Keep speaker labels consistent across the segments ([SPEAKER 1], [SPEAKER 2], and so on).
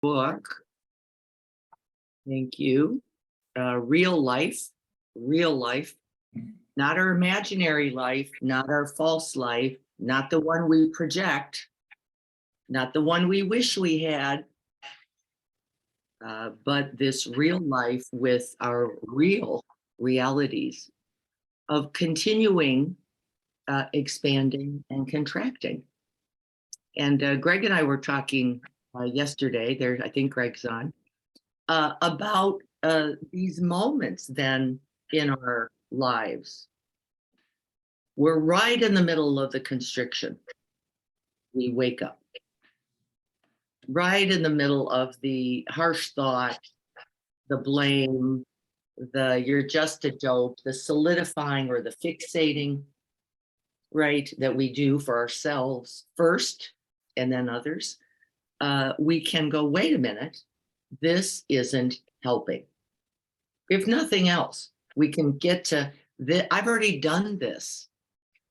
[SPEAKER 1] Book. Thank you. Real life, real life, not our imaginary life, not our false life, not the one we project, not the one we wish we had, but this real life with our real realities of continuing expanding and contracting. And Greg and I were talking yesterday. There, I think Greg's on about these moments then in our lives. We're right in the middle of the constriction. We wake up right in the middle of the harsh thought, the blame, the you're just a dope, the solidifying or the fixating, right, that we do for ourselves first and then others. We can go, wait a minute, this isn't helping. If nothing else, we can get to I've already done this,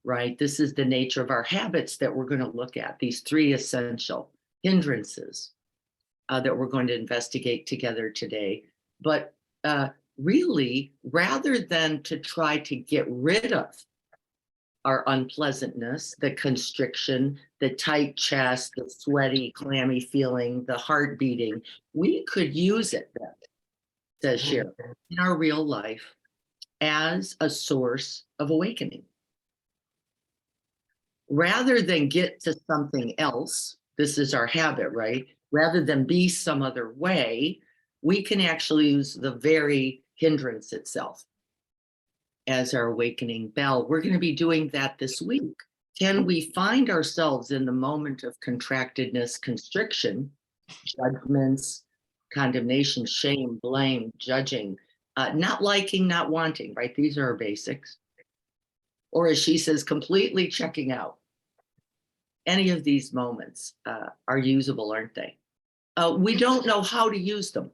[SPEAKER 1] right? This is the nature of our habits that we're going to look at, these three essential hindrances that we're going to investigate together today. But really, rather than to try to get rid of our unpleasantness, the constriction, the tight chest, the sweaty, clammy feeling, the heart beating, we could use it then, says Sharon, in our real life as a source of awakening. Rather than get to something else, this is our habit, right? Rather than be some other way, we can actually use the very hindrance itself as our awakening bell. We're going to be doing that this week. Can we find ourselves in the moment of contractedness, constriction, judgments, condemnation, shame, blame, judging, not liking, not wanting, right? These are our basics. Or as she says, completely checking out. Any of these moments are usable, aren't they? We don't know how to use them,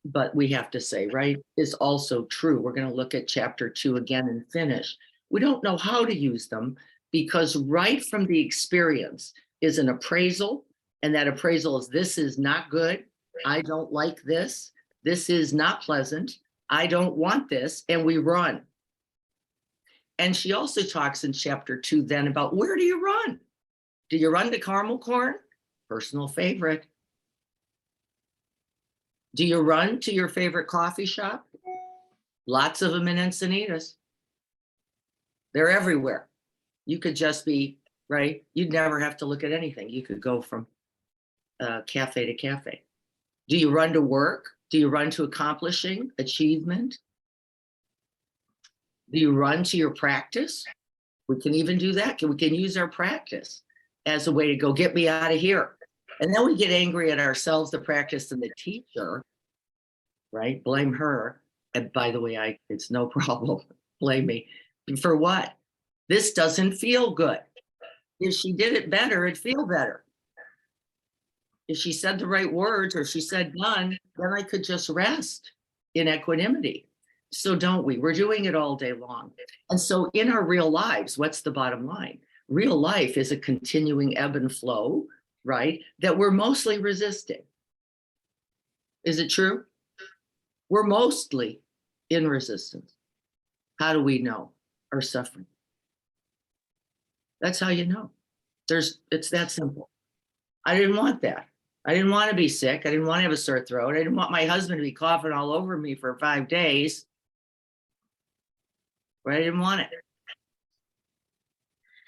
[SPEAKER 1] but we have to say, right, is also true. We're going to look at chapter 2 again and finish. We don't know how to use them because right from the experience is an appraisal, and that appraisal is, this is not good. I don't like this. This is not pleasant. I don't want this. And we run. And she also talks in chapter 2 then about, where do you run? Do you run to caramel corn? Personal favorite. Do you run to your favorite coffee shop? Lots of them in Encinitas. They're everywhere. You could just be, right? You'd never have to look at anything. You could go from cafe to cafe. Do you run to work? Do you run to accomplishing, achievement? Do you run to your practice? We can even do that. We can use our practice as a way to go, get me out of here. And then we get angry at ourselves, the practice, and the teacher, right? Blame her. And by the way, it's no problem. Blame me. For what? This doesn't feel good. If she did it better, it'd feel better. If she said the right words or she said none, then I could just rest in equanimity. So don't we? We're doing it all day long. And so in our real lives, what's the bottom line? Real life is a continuing ebb and flow, right? That we're mostly resisting. Is it true? We're mostly in resistance. How do we know our suffering? That's how you know. It's that simple. I didn't want that. I didn't want to be sick. I didn't want to have a sore throat. I didn't want my husband to be coughing all over me for 5 days. Right? I didn't want it.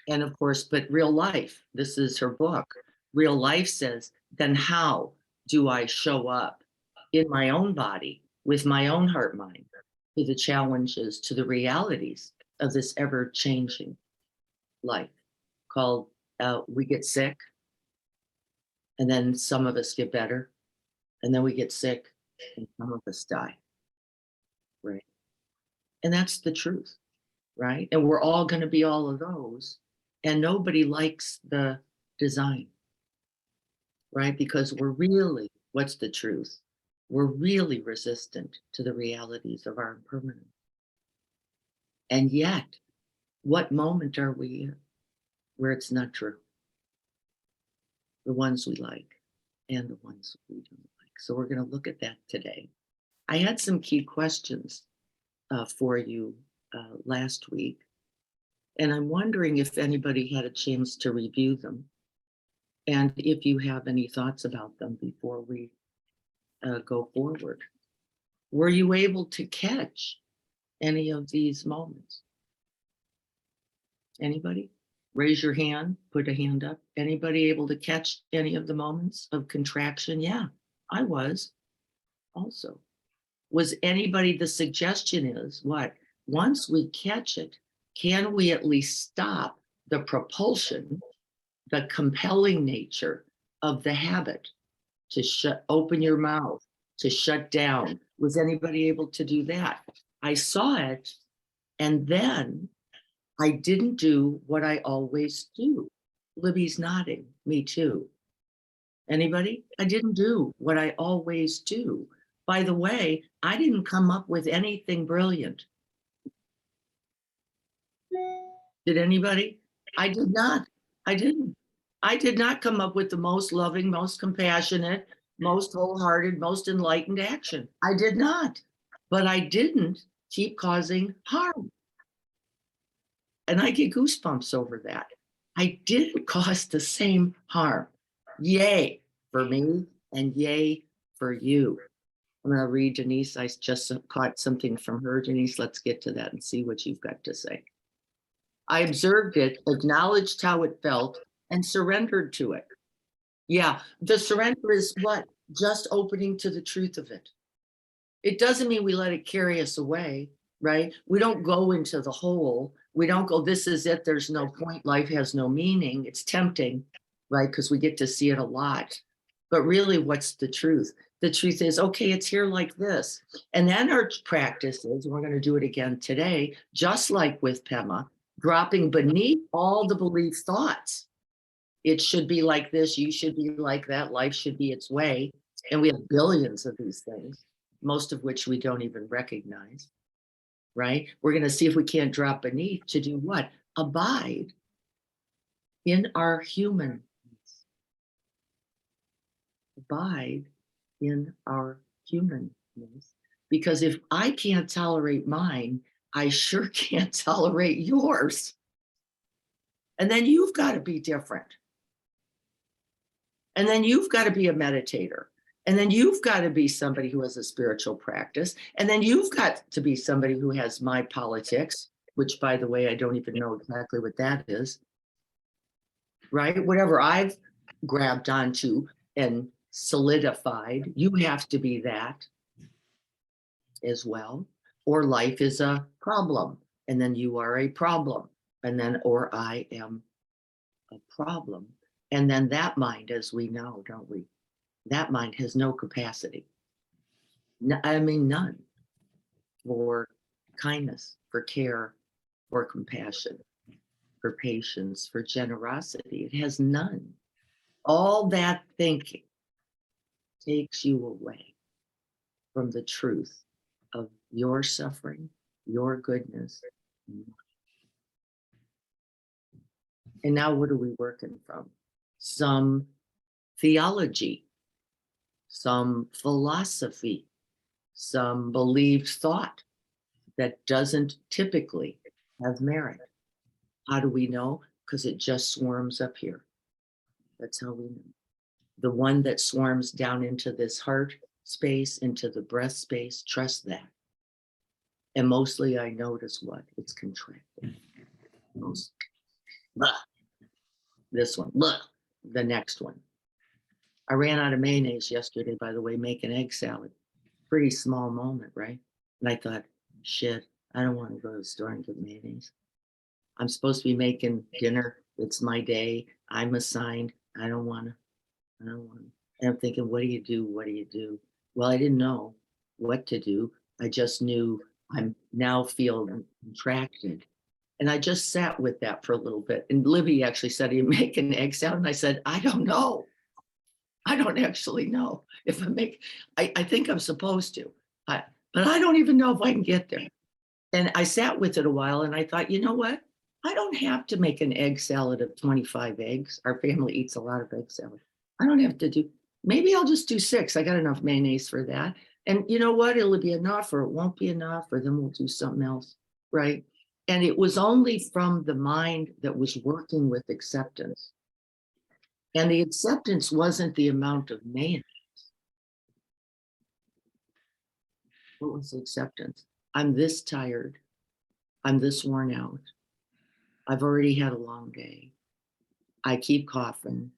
[SPEAKER 1] And of course, but real life, this is her book. Real life says, then how do I show up in my own body with my own heart mind to the challenges, to the realities of this ever changing life called we get sick, and then some of us get better, and then we get sick, and some of us die. Right. And that's the truth, right? And we're all going to be all of those. And nobody likes the design, right? Because we're really, what's the truth? We're really resistant to the realities of our impermanence. And yet, what moment are we in where it's not true? The ones we like. and the ones we don't like. So we're going to look at that today. I had some key questions for you last week, and I'm wondering if anybody had a chance to review them and if you have any thoughts about them before we go forward. Were you able to catch any of these moments? Anybody? Raise your hand, put a hand up. Anybody able to catch any of the moments of contraction? Yeah, I was also. Was anybody, the suggestion is what? Once we catch it, can we at least stop the propulsion, the compelling nature of the habit to open your mouth, to shut down? Was anybody able to do that? I saw it, and then I didn't do what I always do. Libby's nodding, me too. Anybody? I didn't do what I always do. By the way, I didn't come up with anything brilliant. Did anybody? I did not. I didn't. I did not come up with the most loving, most compassionate, most wholehearted, most enlightened action. I did not. But I didn't keep causing harm. And I get goosebumps over that. I didn't cause the same harm. Yay for me and yay for you. I'm going to read Denise. I just caught something from her. Denise, let's get to that and see what you've got to say. I observed it, acknowledged how it felt, and surrendered to it. Yeah, the surrender is what? Just opening to the truth of it. It doesn't mean we let it carry us away, right? We don't go into the hole. We don't go, this is it. There's no point. Life has no meaning. It's tempting, right? Because we get to see it a lot. But really, what's the truth? The truth is, okay, it's here like this. And then our practice is, we're going to do it again today, just like with Pema, dropping beneath all the belief thoughts. It should be like this. You should be like that. Life should be its way. And we have billions of these things, most of which we don't even recognize, right? We're going to see if we can't drop beneath to do what? Abide in our humanness. Abide in our humanness. Because if I can't tolerate mine, I sure can't tolerate yours. And then you've got to be different. And then you've got to be a meditator. And then you've got to be somebody who has a spiritual practice. And then you've got to be somebody who has my politics, which, by the way, I don't even know exactly what that is. Right? Whatever I've grabbed onto and solidified, you have to be that as well. Or life is a problem, and then you are a problem. And then, or I am a problem. And then that mind, as we know, don't we? That mind has no capacity. No, I mean, none for kindness, for care, for compassion, for patience, for generosity. It has none. All that thinking takes you away from the truth of your suffering, your goodness. And now what are we working from? Some theology, some philosophy, some believed thought that doesn't typically have merit. How do we know? Because it just swarms up here. That's how we know. The one that swarms down into this heart space, into the breath space, trust that. And mostly I notice what? It's contracted. This one, look, the next one. I ran out of mayonnaise yesterday, by the way, making egg salad. Pretty small moment, right? And I thought, shit, I don't want to go to the store and get mayonnaise. I'm supposed to be making dinner. It's my day. I'm assigned. I don't want to. And I'm thinking, what do you do? What do you do? Well, I didn't know what to do. I just knew I'm now feeling contracted. And I just sat with that for a little bit. And Libby actually said, "Are you making egg salad?" And I said, I don't know. I don't actually know if I think I'm supposed to, but I don't even know if I can get there. And I sat with it a while and I thought, you know what? I don't have to make an egg salad of 25 eggs. Our family eats a lot of egg salad. I don't have to do, Maybe I'll just do 6. I got enough mayonnaise for that. And you know what? It'll be enough or it won't be enough, or then we'll do something else, right? And it was only from the mind that was working with acceptance. And the acceptance wasn't the amount of mayonnaise. What was the acceptance? I'm this tired. I'm this worn out. I've already had a long day. I keep coughing.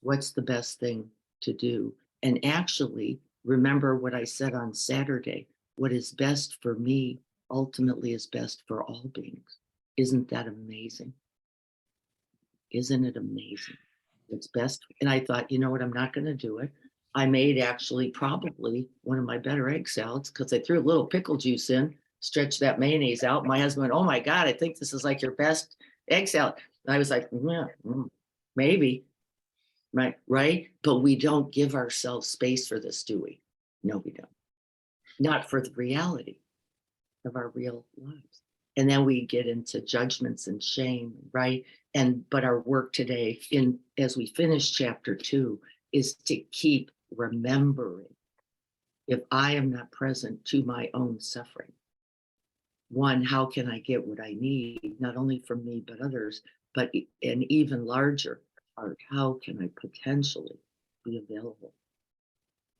[SPEAKER 1] What's the best thing to do? And actually, remember what I said on Saturday, what is best for me ultimately is best for all beings. Isn't that amazing? Isn't it amazing? It's best. And I thought, you know what? I'm not going to do it. I made actually probably one of my better egg salads because I threw a little pickle juice in, stretched that mayonnaise out. My husband went, oh my God, I think this is like your best egg salad. And I was like, yeah, maybe. Right. But we don't give ourselves space for this, do we? No, we don't. Not for the reality of our real lives. And then we get into judgments and shame, right? But our work today, as we finish chapter 2, is to keep remembering, if I am not present to my own suffering, one, how can I get what I need, not only from me, but others, but an even larger part, how can I potentially be available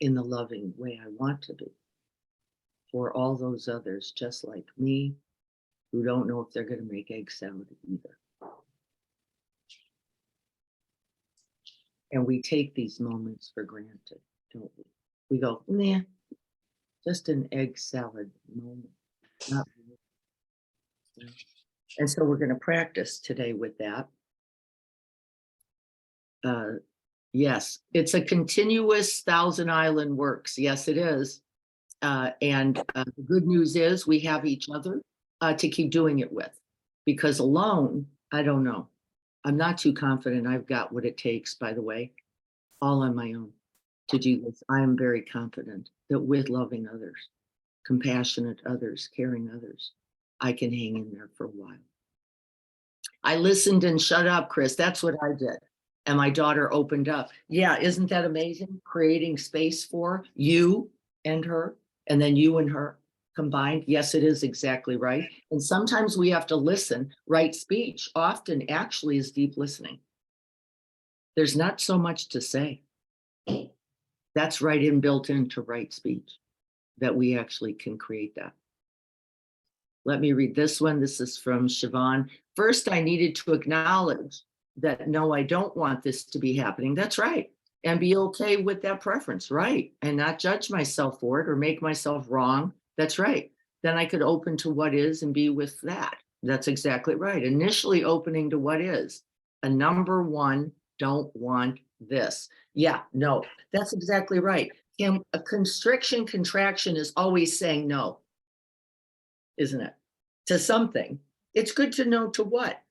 [SPEAKER 1] in the loving way I want to be for all those others just like me who don't know if they're going to make egg salad either. And we take these moments for granted, don't we? We go, nah, just an egg salad moment. Not really. And so we're going to practice today with that. Yes, it's a continuous Thousand Island works. Yes, it is. And the good news is we have each other to keep doing it with, because alone, I don't know. I'm not too confident I've got what it takes, by the way, all on my own to do this. I am very confident that with loving others, compassionate others, caring others, I can hang in there for a while. I listened and shut up, Chris. That's what I did. And my daughter opened up. Yeah, isn't that amazing? Creating space for you and her, and then you and her combined. Yes, it is exactly right. And sometimes we have to listen. Right speech often actually is deep listening. There's not so much to say. That's built into right speech, that we actually can create that. Let me read this one. This is from Siobhan. First, I needed to acknowledge that no, I don't want this to be happening. That's right. And be okay with that preference, right? And not judge myself for it or make myself wrong. That's right. Then I could open to what is and be with that. That's exactly right. Initially opening to what is. A number one, don't want this. Yeah, no, that's exactly right. And a constriction contraction is always saying no, isn't it? To something. It's good to know to what.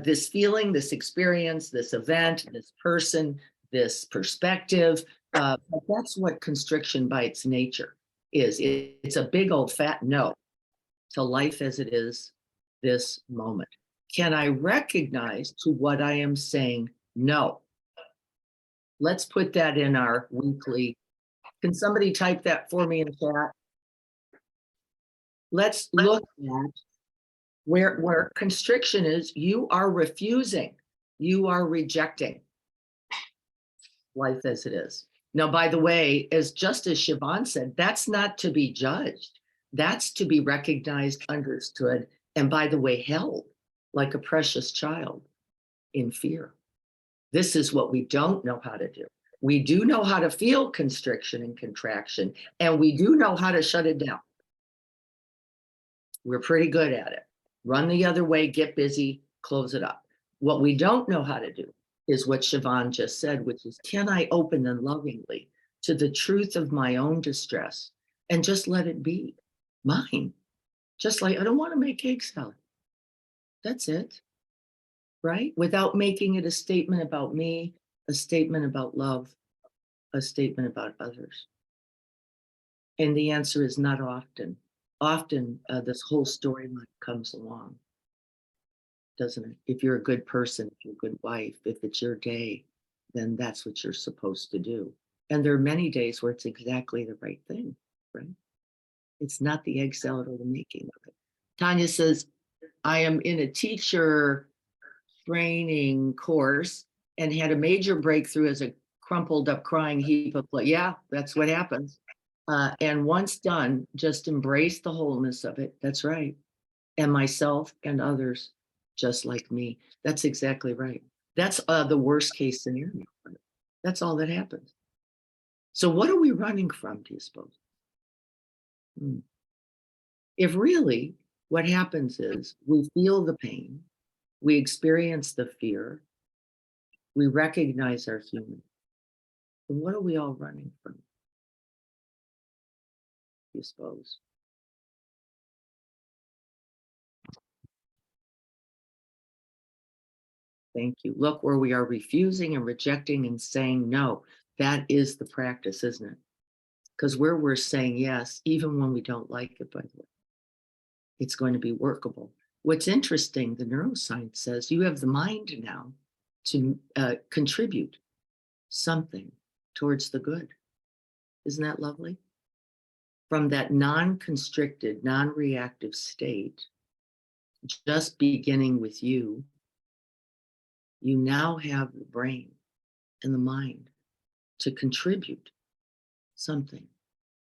[SPEAKER 1] This feeling, this experience, this event, this person, this perspective. But that's what constriction by its nature is. It's a big old fat no to life as it is this moment. Can I recognize to what I am saying no? Let's put that in our weekly. Can somebody type that for me in chat? Let's look at where constriction is. You are refusing, you are rejecting life as it is. Now, by the way, just as Siobhan said, that's not to be judged. That's to be recognized, understood, and by the way, held like a precious child in fear. This is what we don't know how to do. We do know how to feel constriction and contraction, and we do know how to shut it down. We're pretty good at it. Run the other way, get busy, close it up. What we don't know how to do is what Siobhan just said, which is, can I open and lovingly to the truth of my own distress and just let it be mine? Just like, I don't want to make egg salad. That's it, right? Without making it a statement about me, a statement about love, a statement about others. And the answer is not often. Often this whole storyline comes along, doesn't it? If you're a good person, if you're a good wife, if it's your day, then that's what you're supposed to do. And there are many days where it's exactly the right thing, right? It's not the egg salad or the making of it. Tanya says, I am in a teacher training course and had a major breakthrough as a crumpled up crying heap of blood. Yeah, that's what happens. And once done, just embrace the wholeness of it. That's right. And myself and others just like me. That's exactly right. That's the worst case scenario. That's all that happens. So, what are we running from, do you suppose? Hmm. If really what happens is we feel the pain, we experience the fear, we recognize our human. And what are we all running from, do you suppose? Thank you. Look where we are refusing and rejecting and saying no. That is the practice, isn't it? Because where we're saying yes, even when we don't like it, by the way, it's going to be workable. What's interesting, the neuroscience says you have the mind now to contribute something towards the good. Isn't that lovely? From that non constricted, non reactive state, just beginning with you, you now have the brain and the mind to contribute something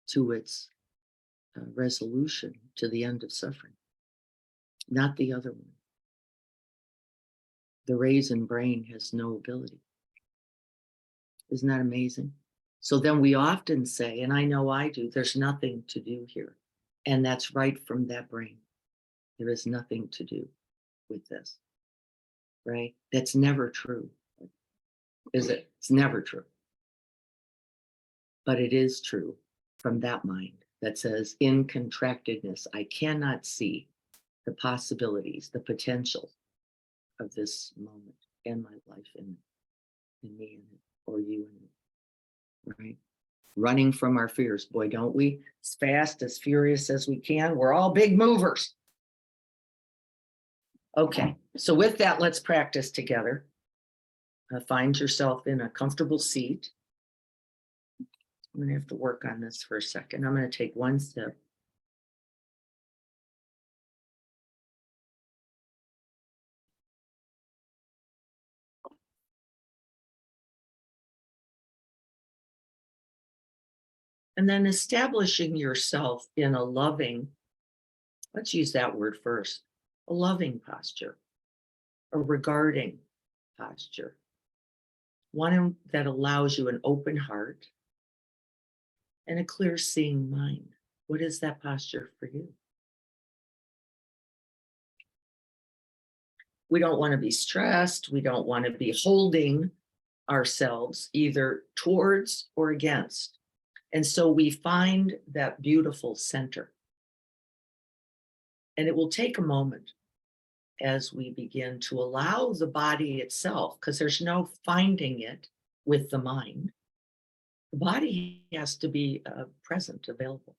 [SPEAKER 1] to its resolution to the end of suffering, not the other one. The raisin brain has no ability. Isn't that amazing? So then we often say, and I know I do, there's nothing to do here. And that's right from that brain. There is nothing to do with this, right? That's never true, is it? It's never true. But it is true from that mind that says, in contractedness, I cannot see the possibilities, the potential of this moment and my life in me in it, or you in it, right? Running from our fears. Boy, don't we? As fast, as furious as we can. We're all big movers. Okay, so with that, let's practice together. Find yourself in a comfortable seat. I'm going to have to work on this for a second. I'm going to take one step. And then establishing yourself in a loving, let's use that word first, a loving posture, a regarding posture, one that allows you an open heart and a clear seeing mind. What is that posture for you? We don't want to be stressed. We don't want to be holding ourselves either towards or against. And so we find that beautiful center. And it will take a moment as we begin to allow the body itself, because there's no finding it with the mind. The body has to be present, available.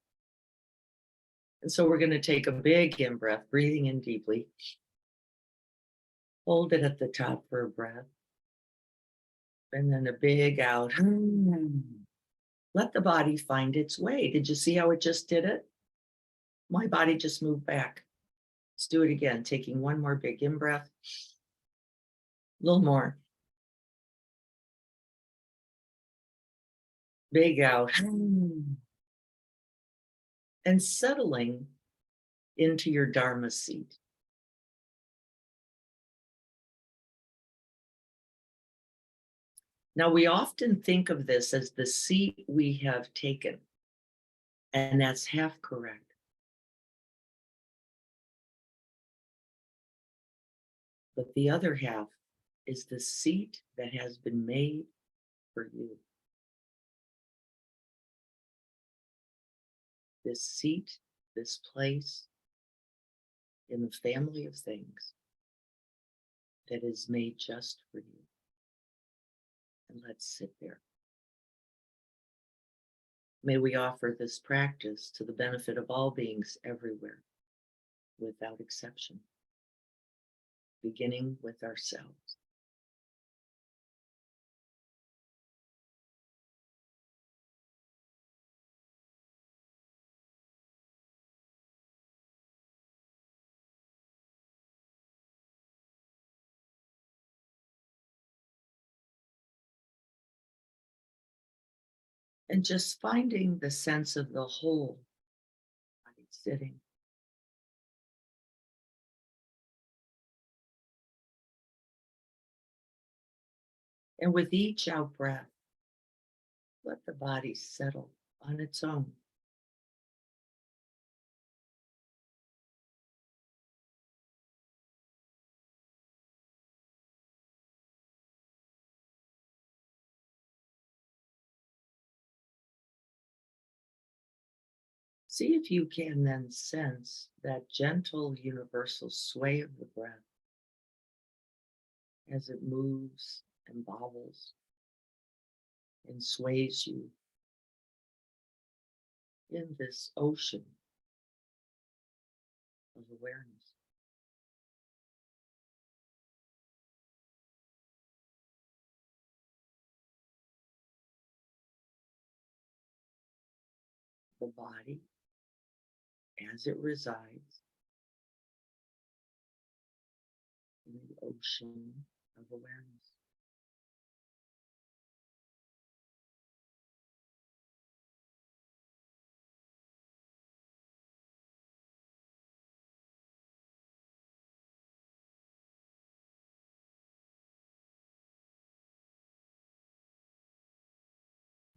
[SPEAKER 1] And so we're going to take a big in breath, breathing in deeply. Hold it at the top for a breath. And then a big out. Let the body find its way. Did you see how it just did it? My body just moved back. Let's do it again, taking one more big in breath. A little more. Big out. And settling into your Dharma seat. Now, we often think of this as the seat we have taken, and that's half correct. But the other half is the seat that has been made for you. This seat, this place in the family of things that is made just for you. And let's sit there. May we offer this practice to the benefit of all beings everywhere, without exception, beginning with ourselves. and just finding the sense of the whole body sitting. And with each out breath, let the body settle on its own. See if you can then sense that gentle universal sway of the breath as it moves and bobbles and sways you in this ocean of awareness. The body as it resides in the ocean of awareness.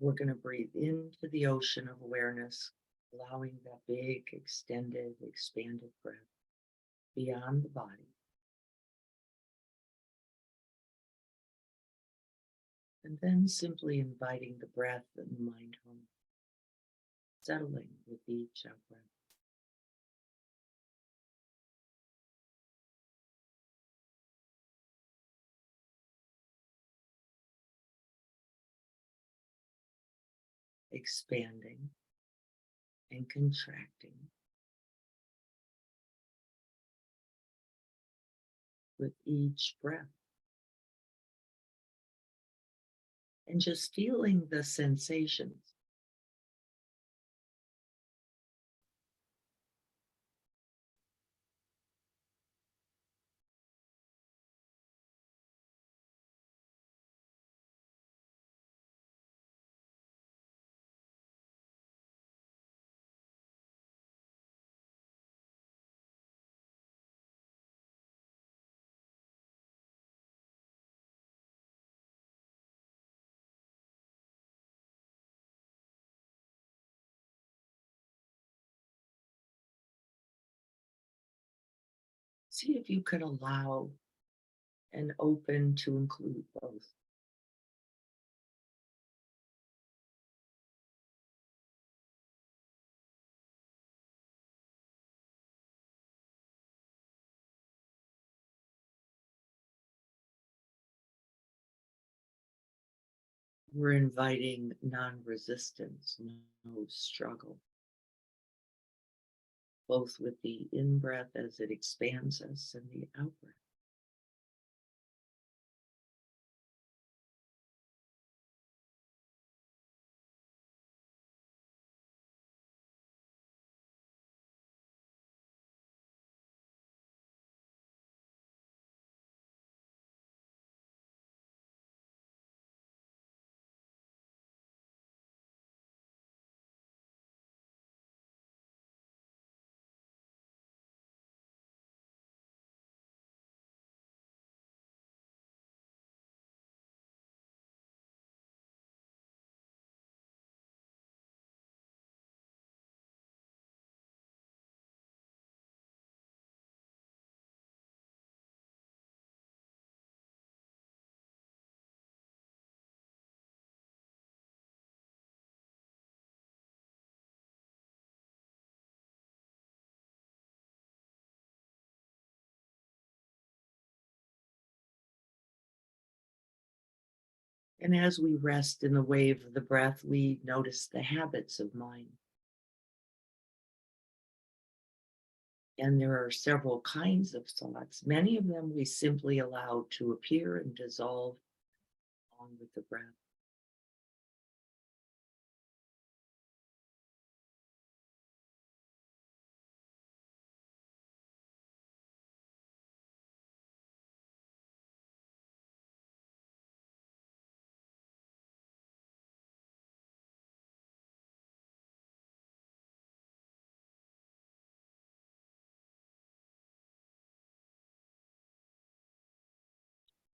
[SPEAKER 1] We're going to breathe into the ocean of awareness, allowing that big, extended, expanded breath beyond the body. And then simply inviting the breath and the mind home, settling with each out breath. Expanding and contracting with each breath. And just feeling the sensations. See if you could allow and open to include both. We're inviting non-resistance, no struggle, both with the in-breath as it expands us and the out-breath. And as we rest in the wave of the breath, we notice the habits of mind. And there are several kinds of thoughts. Many of them we simply allow to appear and dissolve along with the breath.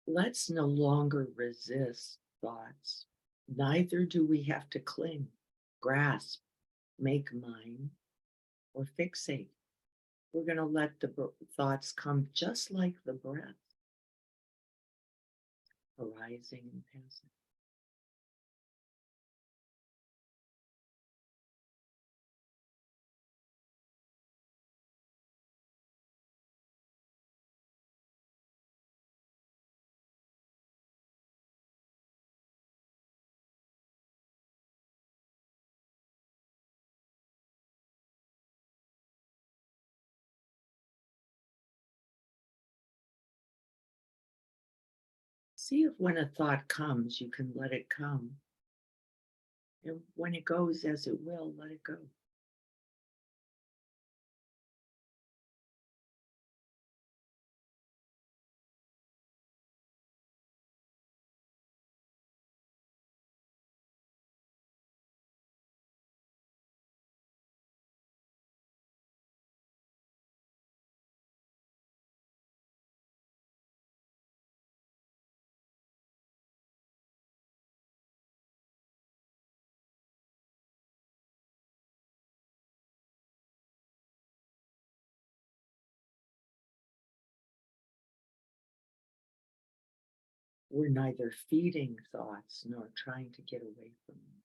[SPEAKER 1] Let's no longer resist thoughts. Neither do we have to cling, grasp, make mine, or fixate. We're going to let the thoughts come just like the breath, arising and passing. See if when a thought comes, you can let it come. And when it goes as it will, let it go. We're neither feeding thoughts nor trying to get away from them.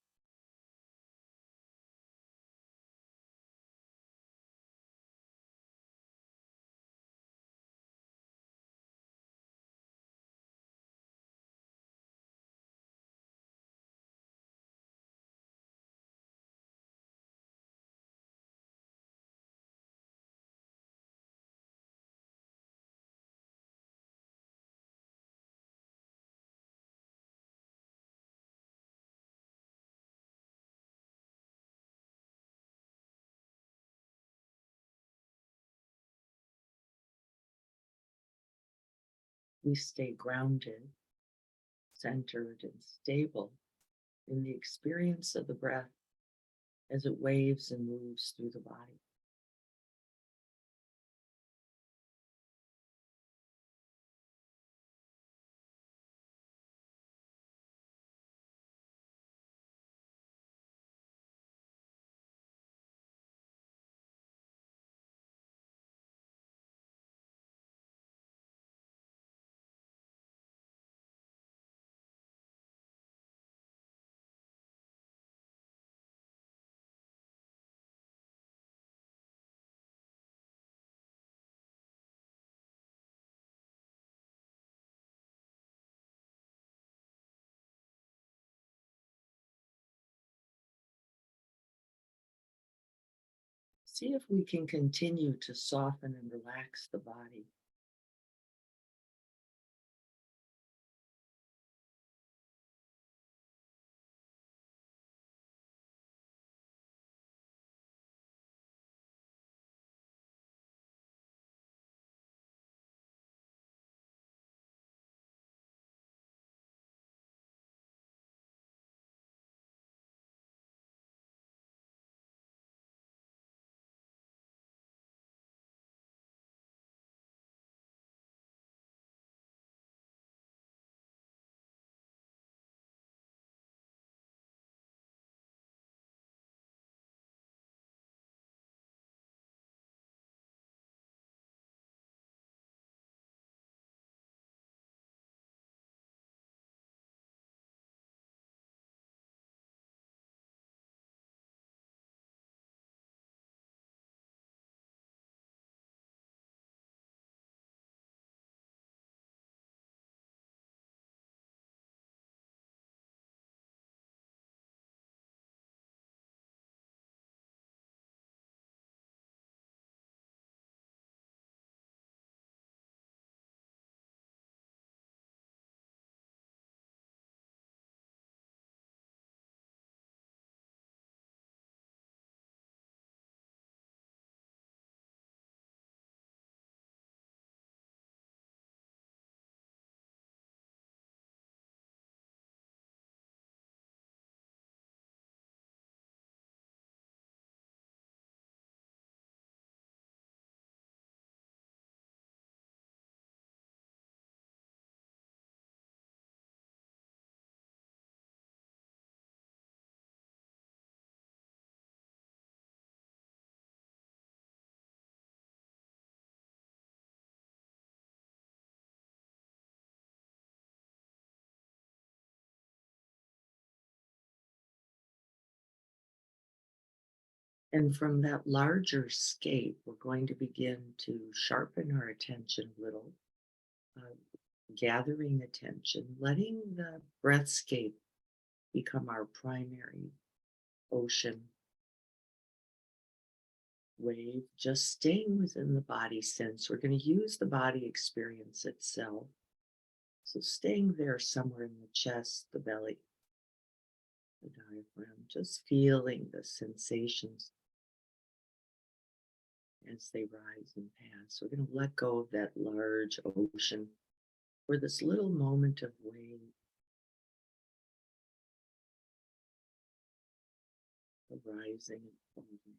[SPEAKER 1] We stay grounded, centered, and stable in the experience of the breath as it waves and moves through the body. See if we can continue to soften and relax the body. And from that larger scape, we're going to begin to sharpen our attention a little, uh, gathering attention, letting the breathscape become our primary ocean wave, just staying within the body sense. We're going to use the body experience itself. So staying there somewhere in the chest, the belly, the diaphragm, just feeling the sensations as they rise and pass. We're going to let go of that large ocean for this little moment of wave arising and falling.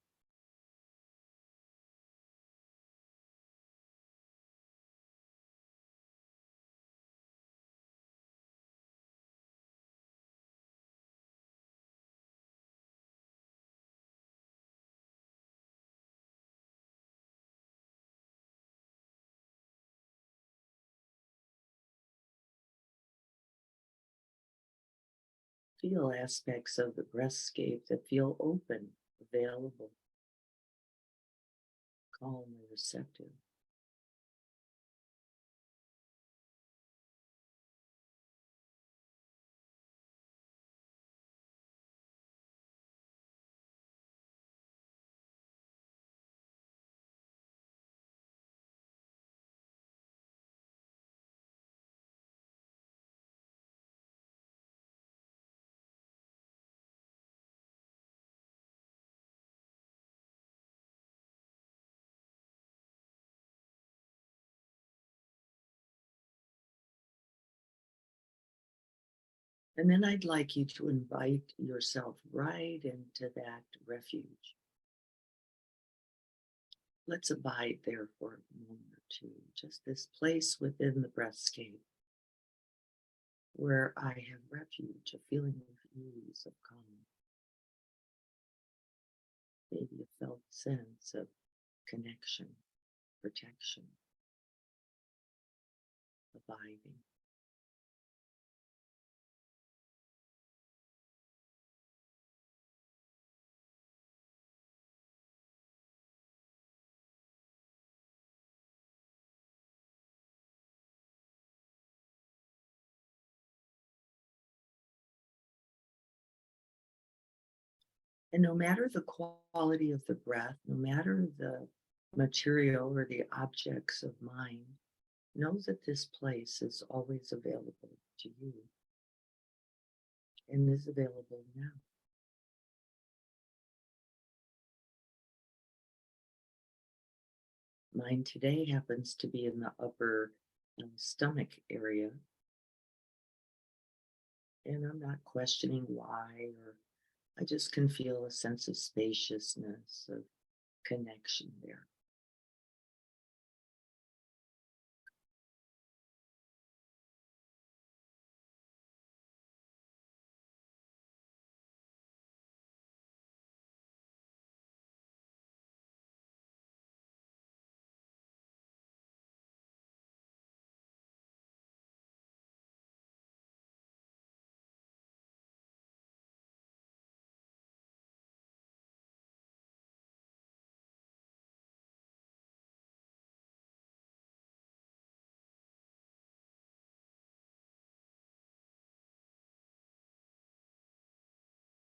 [SPEAKER 1] Feel aspects of the breathscape that feel open, available, calm, and receptive. And then I'd like you to invite yourself right into that refuge. Let's abide there for a moment or two, just this place within the breathscape where I have refuge, a feeling of ease, of calm, maybe a felt sense of connection, protection, abiding. And no matter the quality of the breath, no matter the material or the objects of mind, know that this place is always available to you and is available now. Mine today happens to be in the upper stomach area, and I'm not questioning why, or I just can feel a sense of spaciousness, of connection there.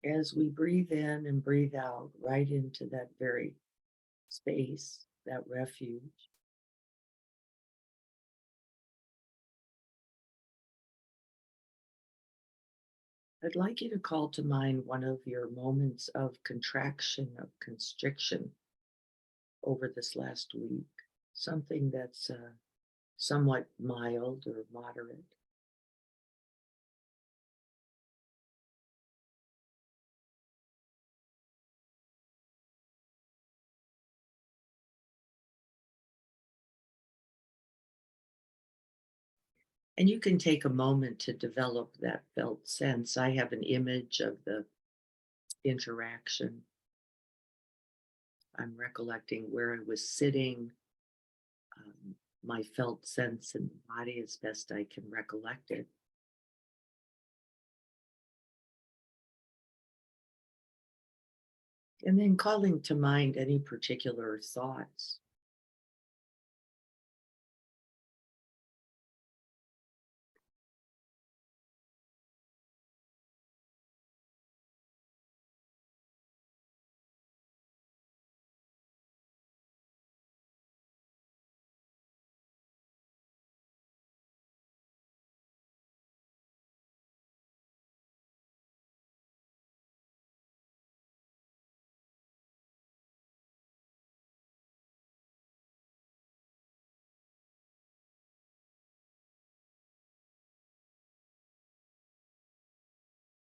[SPEAKER 1] As we breathe in and breathe out right into that very space, that refuge, I'd like you to call to mind one of your moments of contraction, of constriction over this last week, something that's somewhat mild or moderate. And you can take a moment to develop that felt sense. I have an image of the interaction. I'm recollecting where I was sitting, my felt sense in the body as best I can recollect it. And then calling to mind any particular thoughts.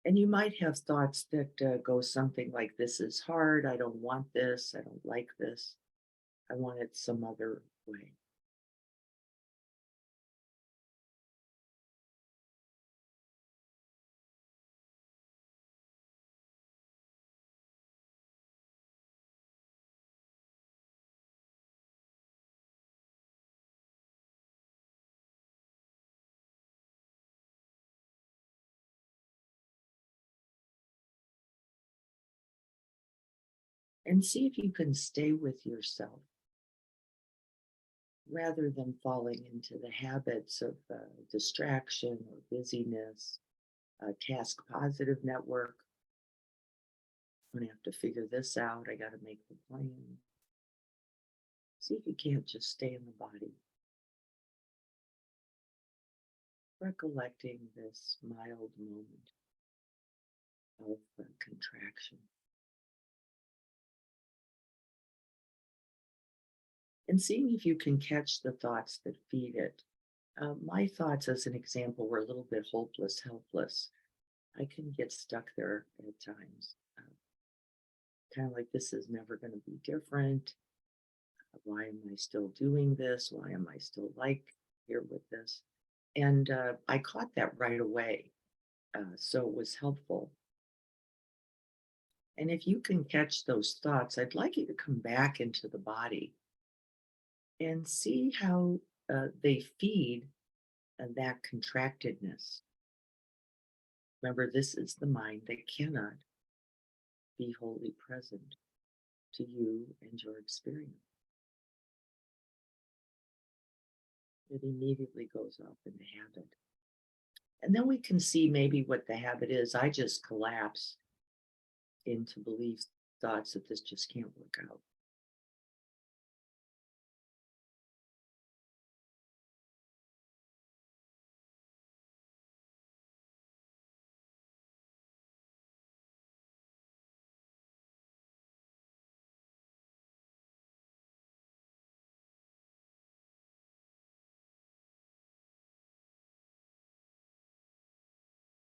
[SPEAKER 1] And you might have thoughts that go something like, this is hard. I don't want this. I don't like this. I want it some other way. And see if you can stay with yourself rather than falling into the habits of distraction or busyness, task positive network. I'm going to have to figure this out. I got to make the plan. See if you can't just stay in the body, recollecting this mild moment of contraction. And seeing if you can catch the thoughts that feed it. My thoughts, as an example, were a little bit hopeless, helpless. I can get stuck there at times, kind of like this is never going to be different. Why am I still doing this? Why am I still like here with this? And I caught that right away. So it was helpful. And if you can catch those thoughts, I'd like you to come back into the body and see how they feed that contractedness. Remember, this is the mind that cannot be wholly present to you and your experience. It immediately goes off in the habit. And then we can see maybe what the habit is. I just collapse into beliefs, thoughts that this just can't work out.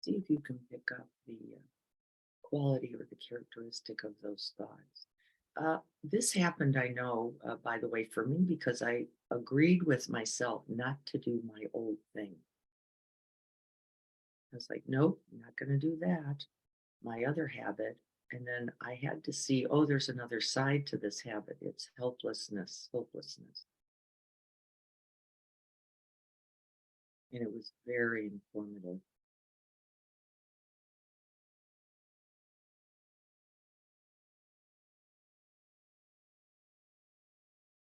[SPEAKER 1] See if you can pick up the quality or the characteristic of those thoughts. This happened, I know, by the way, for me, because I agreed with myself not to do my old thing. I was like, nope, I'm not going to do that. My other habit. And then I had to see, oh, there's another side to this habit. It's helplessness, hopelessness. And it was very informative.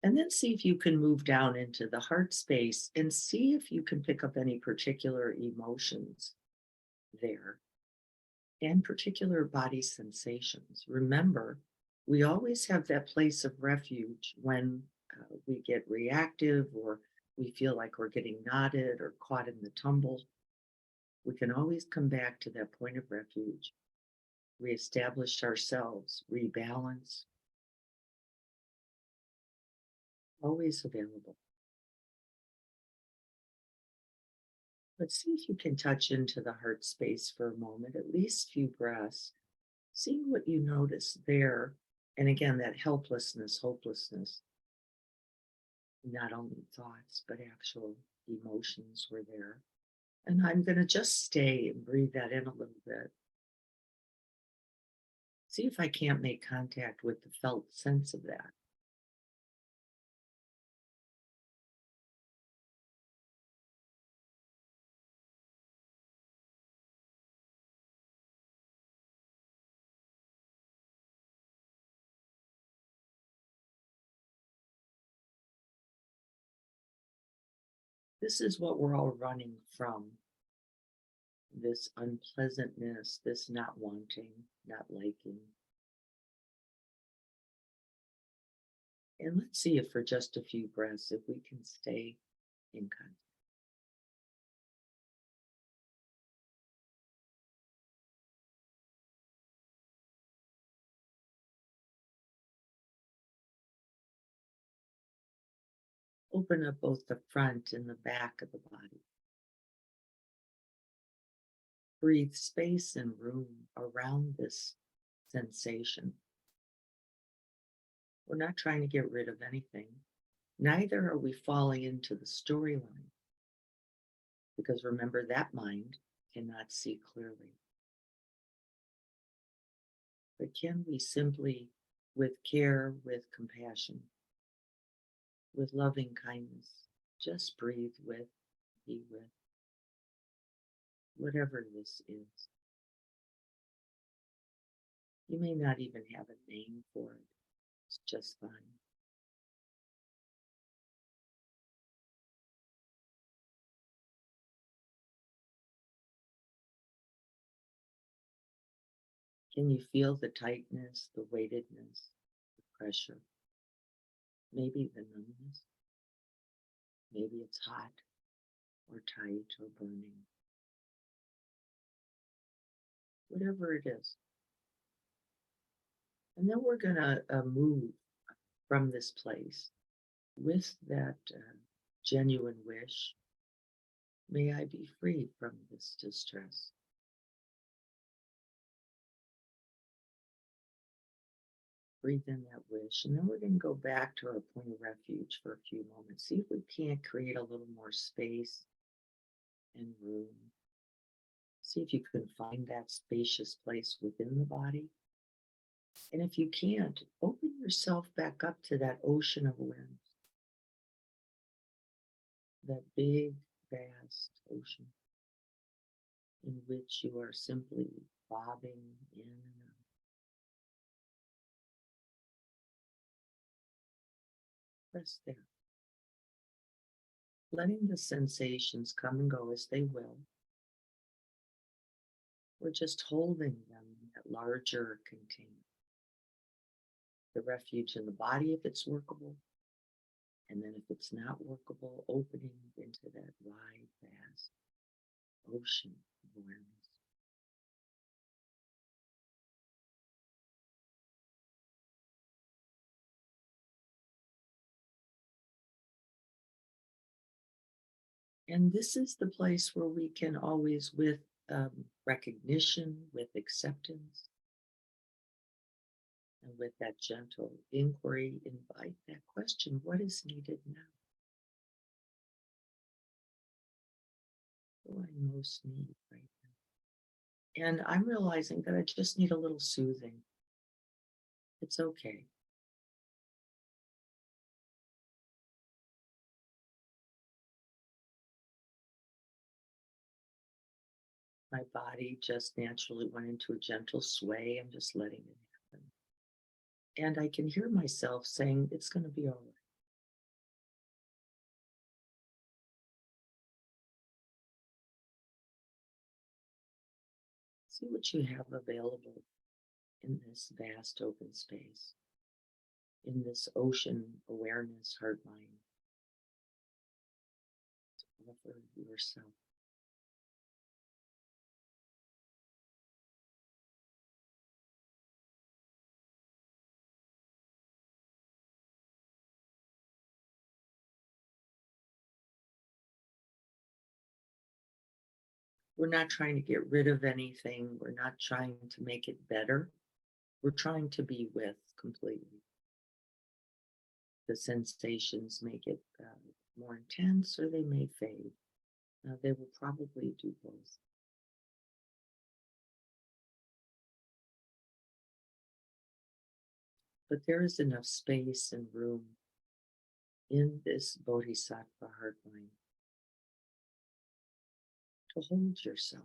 [SPEAKER 1] And then see if you can move down into the heart space and see if you can pick up any particular emotions there and particular body sensations. Remember, we always have that place of refuge when we get reactive or we feel like we're getting knotted or caught in the tumble. We can always come back to that point of refuge, reestablish ourselves, rebalance, always available. But see if you can touch into the heart space for a moment, at least a few breaths, seeing what you notice there. And again, that helplessness, hopelessness, not only thoughts, but actual emotions were there. And I'm going to just stay and breathe that in a little bit. See if I can't make contact with the felt sense of that. This is what we're all running from, this unpleasantness, this not wanting, not liking. And let's see if for just a few breaths, if we can stay in contact. Open up both the front and the back of the body. Breathe space and room around this sensation. We're not trying to get rid of anything. Neither are we falling into the storyline, because remember that mind cannot see clearly. But can we simply, with care, with compassion, with loving kindness, just breathe with, be with, whatever this is. You may not even have a name for it. It's just fine. Can you feel the tightness, the weightedness, the pressure? Maybe the numbness. Maybe it's hot or tight or burning. Whatever it is. And then we're going to move from this place with that genuine wish. May I be free from this distress. Breathe in that wish. And then we're going to go back to our point of refuge for a few moments. See if we can't create a little more space and room. See if you can find that spacious place within the body. And if you can't, open yourself back up to that ocean of awareness, that big, vast ocean in which you are simply bobbing in and out. Rest there, letting the sensations come and go as they will. We're just holding them in that larger container. The refuge in the body if it's workable, and then if it's not workable, opening into that wide, vast ocean of awareness. And this is the place where we can always, with recognition, with acceptance, and with that gentle inquiry, invite that question: what is needed now? What do I most need right now? And I'm realizing that I just need a little soothing. It's okay. My body just naturally went into a gentle sway. I'm just letting it happen. And I can hear myself saying, it's going to be all right. See what you have available in this vast open space, in this ocean awareness, heart mind, to offer yourself. We're not trying to get rid of anything. We're not trying to make it better. We're trying to be with completely. The sensations may get more intense or they may fade. They will probably do both. But there is enough space and room in this bodhisattva heart mind to hold yourself.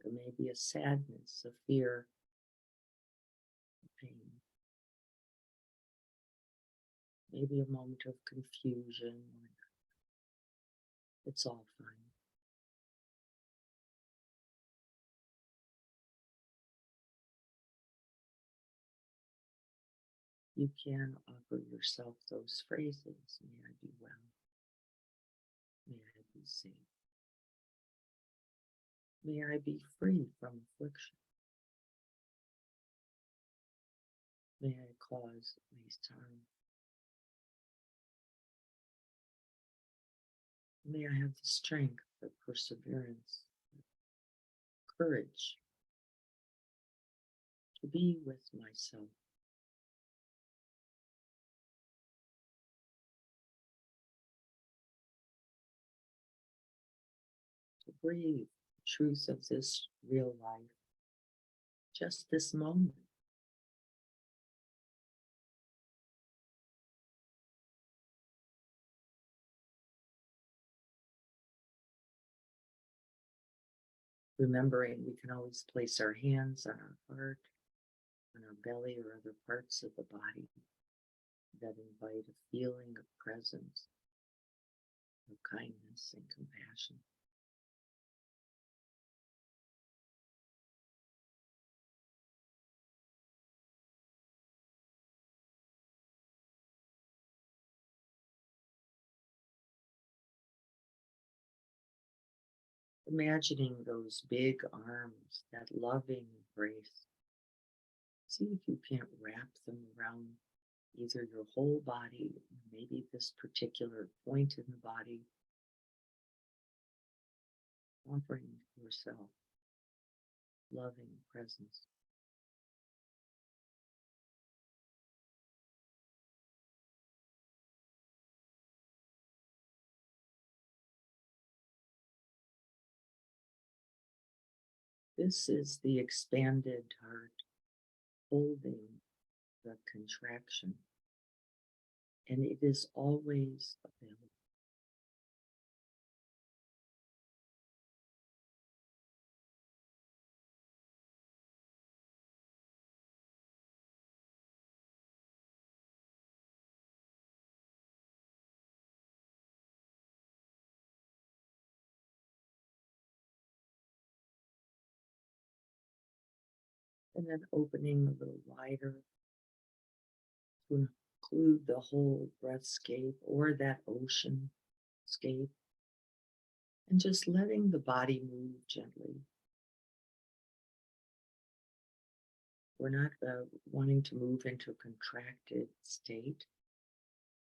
[SPEAKER 1] There may be a sadness, a fear, a pain, maybe a moment of confusion. It's all fine. You can offer yourself those phrases. May I be well. May I be safe. May I be free from affliction. May I cause least harm. May I have the strength, the perseverance, courage to be with myself. To breathe the truth of this real life, just this moment. Remembering we can always place our hands on our heart, on our belly, or other parts of the body that invite a feeling of presence, of kindness and compassion. Imagining those big arms, that loving embrace. See if you can't wrap them around either your whole body or maybe this particular point in the body, offering yourself loving presence. This is the expanded heart holding the contraction, and it is always available. And then opening a little wider to include the whole breathscape or that ocean scape, and just letting the body move gently. We're not wanting to move into a contracted state.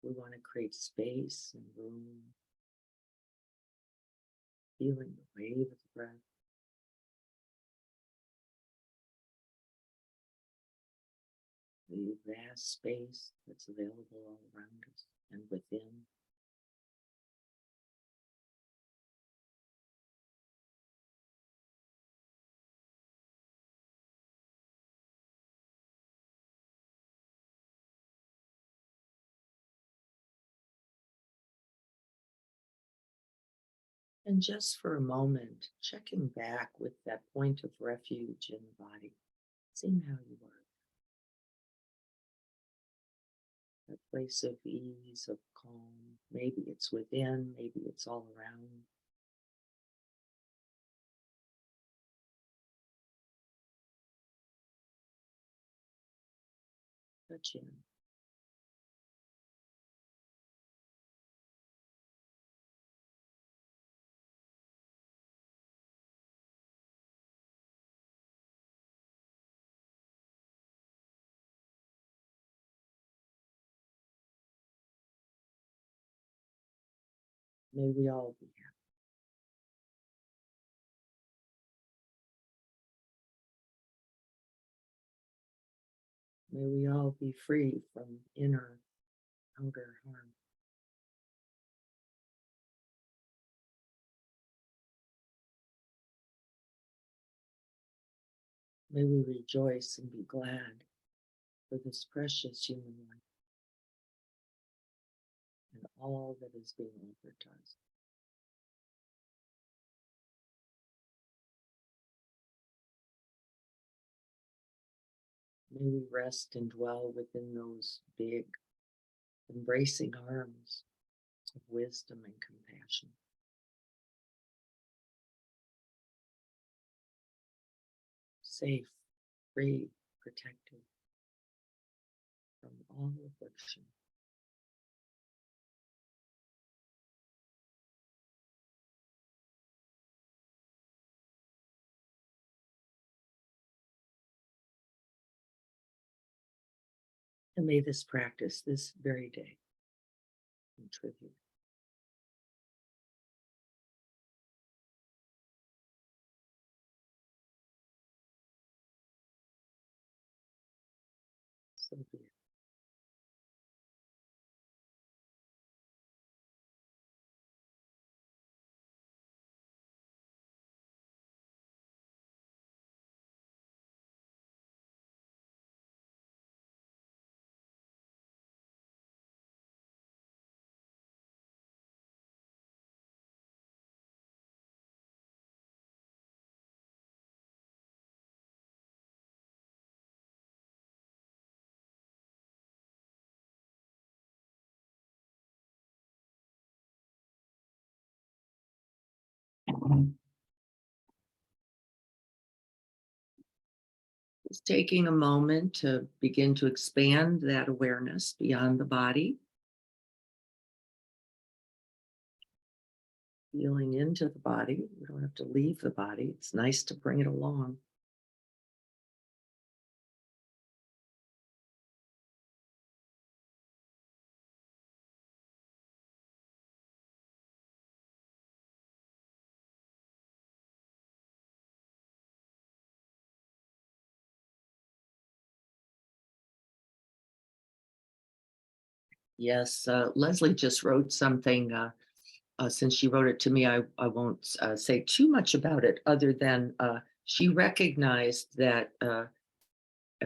[SPEAKER 1] We want to create space and room, feeling the wave of the breath. The vast space that's available all around us and within. And just for a moment, checking back with that point of refuge in the body, seeing how you are. That place of ease, of calm. Maybe it's within, maybe it's all around. Touch in. May we all be happy. May we all be free from inner, outer harm. May we rejoice and be glad for this precious human life and all that is being offered to us. May we rest and dwell within those big, embracing arms of wisdom and compassion. Safe, free, protected from all affliction. And may this practice this very day contribute. So be it. Just taking a moment to begin to expand that awareness beyond the body, feeling into the body. We don't have to leave the body. It's nice to bring it along. Yes, Leslie just wrote something. Since she wrote it to me, I won't say too much about it other than she recognized that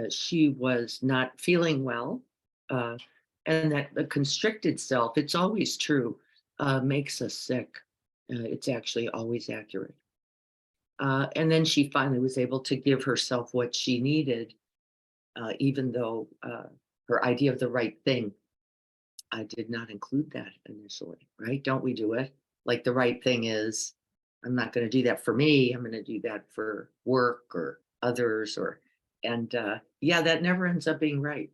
[SPEAKER 1] she was not feeling well, uh, and that the constricted self, it's always true, makes us sick. It's actually always accurate. And then she finally was able to give herself what she needed, even though her idea of the right thing, I did not include that initially, right? Don't we do it? Like the right thing is, I'm not going to do that for me. I'm going to do that for work or others, and yeah, that never ends up being right.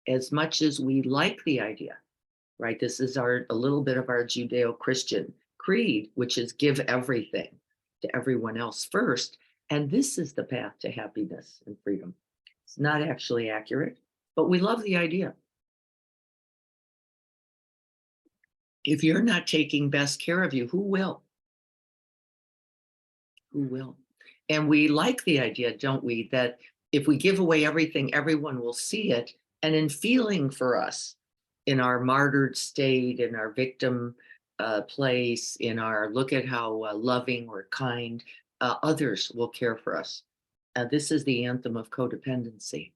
[SPEAKER 1] As much as we like the idea, right? This is our a little bit of our Judeo-Christian creed, which is give everything to everyone else first, and this is the path to happiness and freedom. It's not actually accurate, but we love the idea. If you're not taking best care of you, who will? Who will? And we like the idea, don't we, that if we give away everything, everyone will see it. And in feeling for us, in our martyred state, in our victim place, in our look at how loving or kind others will care for us. This is the anthem of codependency,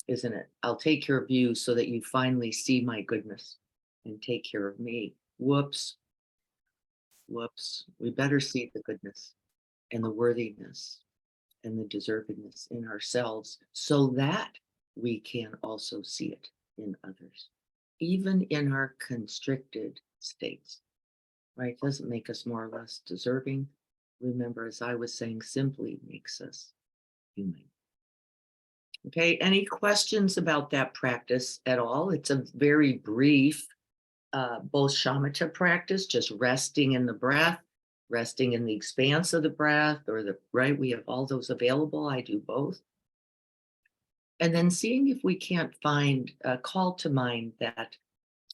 [SPEAKER 1] isn't it? I'll take care of you so that you finally see my goodness and take care of me. Whoops, whoops. We better see the goodness and the worthiness and the deservedness in ourselves so that we can also see it in others, even in our constricted states, right? Doesn't make us more or less deserving. Remember, as I was saying, simply makes us human. Okay, any questions about that practice at all? It's a very brief, both shamatha practice, just resting in the breath, resting in the expanse of the breath, or the right. We have all those available. I do both. And then seeing if we can't find, call to mind that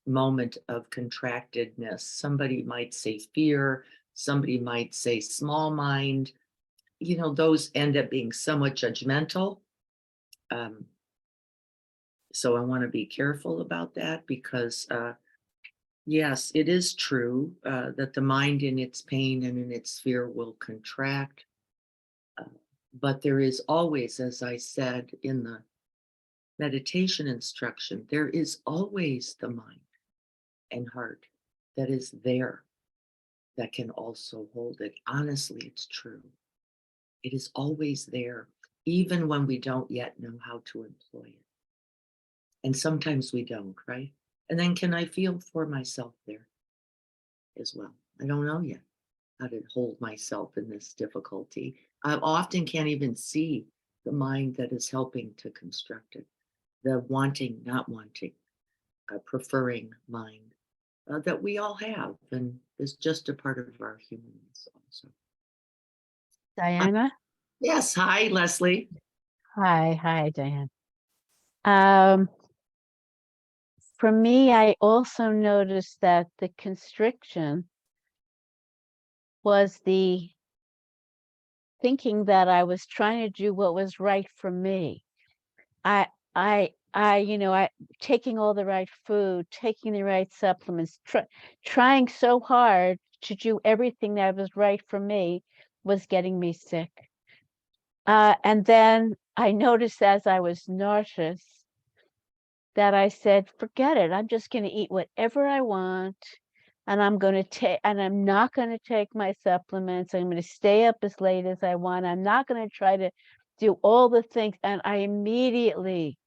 [SPEAKER 1] moment of contractedness. Somebody might say fear, somebody might say small mind. You know, those end up being somewhat judgmental. Um, so I want to be careful about that because yes, it is true that the mind in its pain and in its fear will contract. Uh, but there is always, as I said in the meditation instruction, there is always the mind and heart that is there that can also hold it. Honestly, it's true. It is always there. even when we don't yet know how to employ it. And sometimes we don't, right? And then can I feel for myself there as well? I don't know yet how to hold myself in this difficulty. I often can't even see the mind that is helping to construct it, the wanting, not wanting, preferring mind that we all have and is just a part of our humanness also. Uh,
[SPEAKER 2] Diana?
[SPEAKER 1] yes. Hi, Leslie.
[SPEAKER 2] Hi, Diane. Um, for me, I also noticed that the constriction was the thinking that I was trying to do what was right for me. I taking all the right food, taking the right supplements, trying so hard to do everything that was right for me was getting me sick. And then I noticed as I was nauseous that I said, forget it. I'm just going to eat whatever I want. And I'm not going to take my supplements. I'm going to stay up as late as I want. I'm not going to try to do all the things. And I immediately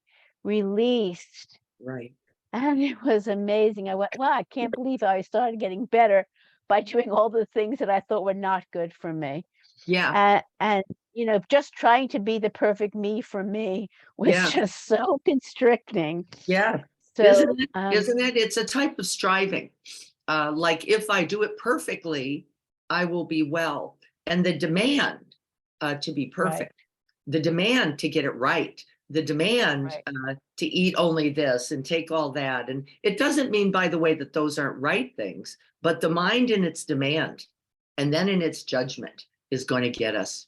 [SPEAKER 2] released.
[SPEAKER 1] Right.
[SPEAKER 2] And it was amazing. I went, wow, I can't believe I started getting better by doing all the things that I thought were not good for me.
[SPEAKER 1] Yeah.
[SPEAKER 2] And just trying to be the perfect me for me was
[SPEAKER 1] Yeah.
[SPEAKER 2] just so constricting.
[SPEAKER 1] Yeah.
[SPEAKER 2] So,
[SPEAKER 1] Isn't it? It's a type of striving. Like if I do it perfectly, I will be well. And the demand to be
[SPEAKER 2] right,
[SPEAKER 1] perfect, the demand to get it right, the demand
[SPEAKER 2] right.
[SPEAKER 1] to eat only this and take all that. And it doesn't mean, by the way, that those aren't right things, but the mind in its demand and then in its judgment is going to get us.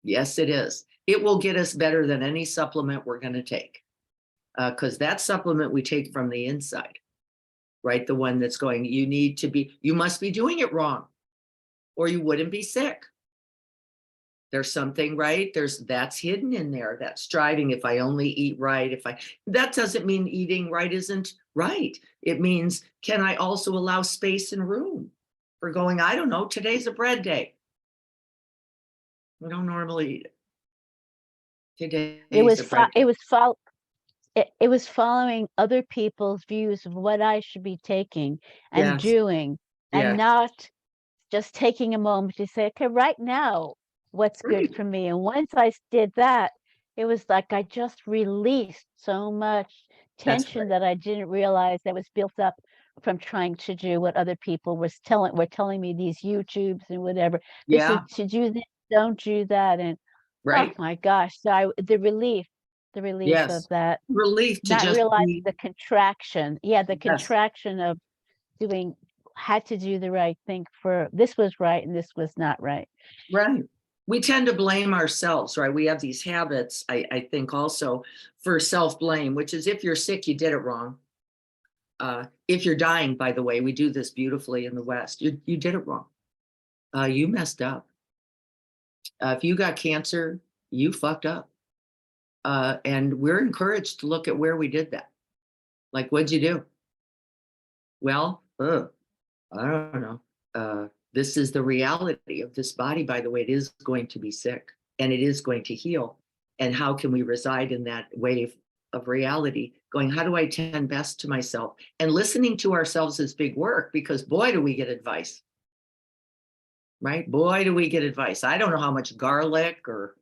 [SPEAKER 1] Yes, it is. It will get us better than any supplement we're going to take because that supplement we take from the inside, right? The one that's going, you must be doing it wrong or you wouldn't be sick. There's something, right? That's hidden in there, that striving. If I only eat right, that doesn't mean eating right isn't right. It means, can I also allow space and room for going, I don't know, today's a bread day. We don't normally eat it.
[SPEAKER 2] It
[SPEAKER 1] Today's
[SPEAKER 2] was
[SPEAKER 1] a bread day.
[SPEAKER 2] it was following other people's views of what I should be taking and
[SPEAKER 1] Yes,
[SPEAKER 2] doing, and
[SPEAKER 1] yes,
[SPEAKER 2] not just taking a moment to say, okay, right now, what's good
[SPEAKER 1] right.
[SPEAKER 2] for me? And once I did that, it was like I just released so much
[SPEAKER 1] That's
[SPEAKER 2] tension
[SPEAKER 1] right.
[SPEAKER 2] that I didn't realize that was built up from trying to do what other people were telling me, these YouTubes and whatever. This is
[SPEAKER 1] Yeah,
[SPEAKER 2] to do this, don't do that. And oh
[SPEAKER 1] right.
[SPEAKER 2] my gosh. So the relief of
[SPEAKER 1] Yes.
[SPEAKER 2] that,
[SPEAKER 1] Relief to
[SPEAKER 2] not
[SPEAKER 1] just
[SPEAKER 2] realizing
[SPEAKER 1] be,
[SPEAKER 2] the contraction. Yeah, the
[SPEAKER 1] yes,
[SPEAKER 2] contraction of doing had to do the right thing for this was right and this was not right.
[SPEAKER 1] right. We tend to blame ourselves, right? We have these habits, I think also for self-blame, which is if you're sick, you did it wrong. If you're dying, by the way, we do this beautifully in the West. You did it wrong. You messed up. If you got cancer, you fucked up. And we're encouraged to look at where we did that. Like, what'd you do? Well, I don't know. This is the reality of this body, by the way. It is going to be sick and it is going to heal. And how can we reside in that wave of reality? Going, how do I tend best to myself? And listening to ourselves is big work because boy, do we get advice, right? Boy, do we get advice. I don't know how much garlic or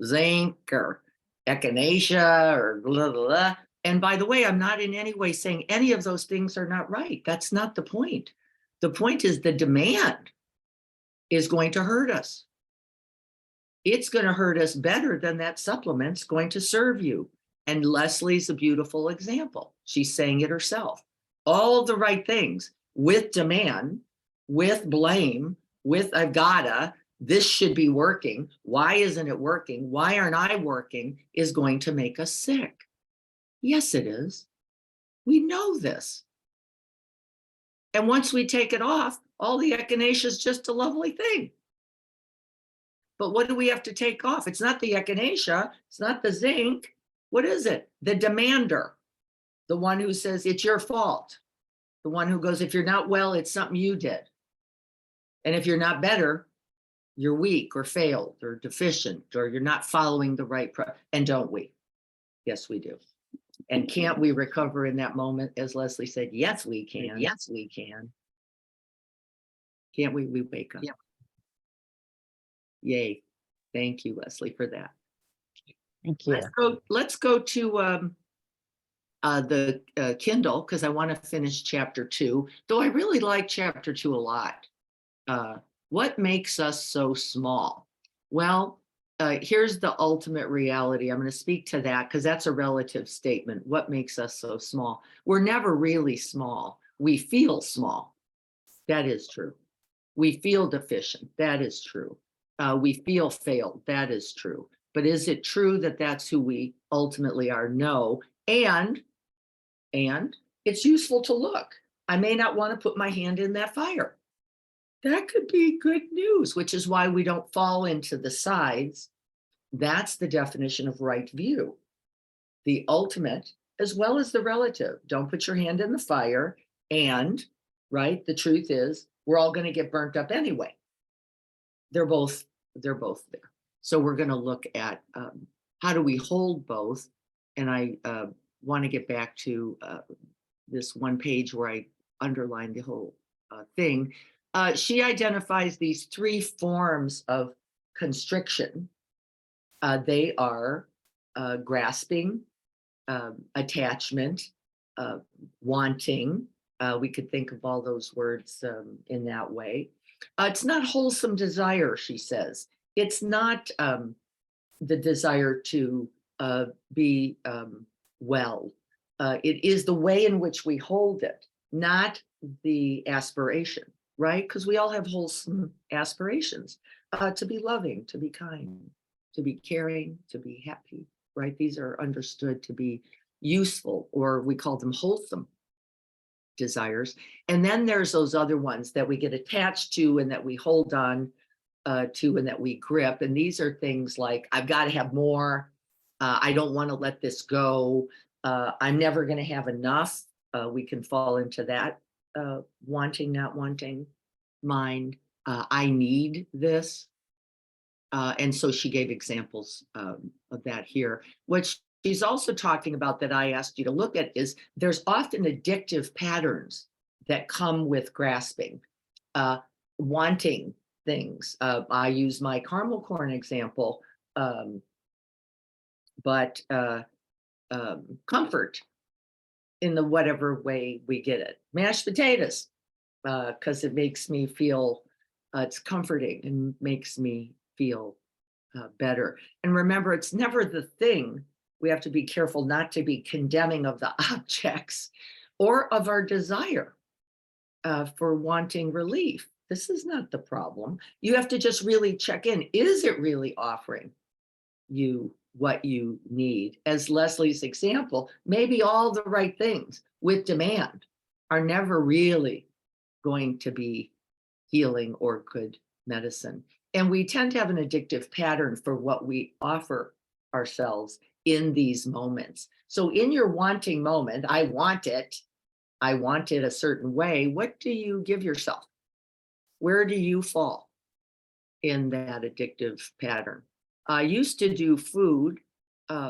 [SPEAKER 1] zinc or echinacea or blah, blah, blah. And by the way, I'm not in any way saying any of those things are not right. That's not the point. The point is the demand is going to hurt us. It's going to hurt us better than that supplement's going to serve you. And Leslie's a beautiful example. She's saying it herself. All the right things with demand, with blame, with I've gotta, this should be working. Why isn't it working? Why aren't I working? Is going to make us sick. Yes, it is. We know this. And once we take it off, all the echinacea is just a lovely thing. But what do we have to take off? It's not the echinacea. It's not the zinc. What is it? The demander, the one who says it's your fault, the one who goes, if you're not well, it's something you did. And if you're not better, you're weak or failed or deficient, or you're not following the right and don't we? Yes, we do. And can't we recover in that moment? As Leslie said, yes, we can. Yes, we can. Can't we? We wake up. Yeah. Yay. Thank you, Leslie, for that.
[SPEAKER 2] Thank you.
[SPEAKER 1] Let's go to the Kindle, because I want to finish chapter 2, though I really like chapter 2 a lot. What makes us so small? Well, here's the ultimate reality. I'm going to speak to that because that's a relative statement. What makes us so small? We're never really small. We feel small. That is true. We feel deficient. That is true. We feel failed. That is true. But is it true that that's who we ultimately are? No. And it's useful to look. I may not want to put my hand in that fire. That could be good news, which is why we don't fall into the sides. That's the definition of right view. The ultimate as well as the relative. Don't put your hand in the fire. And, right, the truth is we're all going to get burnt up anyway. They're both there. So we're going to look at how do we hold both. And I want to get back to this one page where I underlined the whole thing. She identifies these 3 forms of constriction. They are grasping, attachment, wanting. We could think of all those words in that way. It's not wholesome desire, she says. It's not the desire to be well. It is the way in which we hold it, not the aspiration, right? Because we all have wholesome aspirations to be loving, to be kind, to be caring, to be happy, right? These are understood to be useful, or we call them wholesome desires. And then there's those other ones that we get attached to and that we hold on to and that we grip. And these are things like, I've got to have more. I don't want to let this go. I'm never going to have enough. We can fall into that wanting, not wanting mind. I need this. And so she gave examples of that here. What she's also talking about that I asked you to look at is there's often addictive patterns that come with grasping, wanting things. I use my caramel corn example, but comfort in the whatever way we get it. Mashed potatoes, because it makes me feel, it's comforting and makes me feel better. And remember, it's never the thing. We have to be careful not to be condemning of the objects or of our desire for wanting relief. This is not the problem. You have to just really check in. Is it really offering you what you need? As Leslie's example, maybe all the right things with demand are never really going to be healing or good medicine. And we tend to have an addictive pattern for what we offer ourselves in these moments. So in your wanting moment, I want it a certain way. What do you give yourself? Where do you fall in that addictive pattern? I used to do food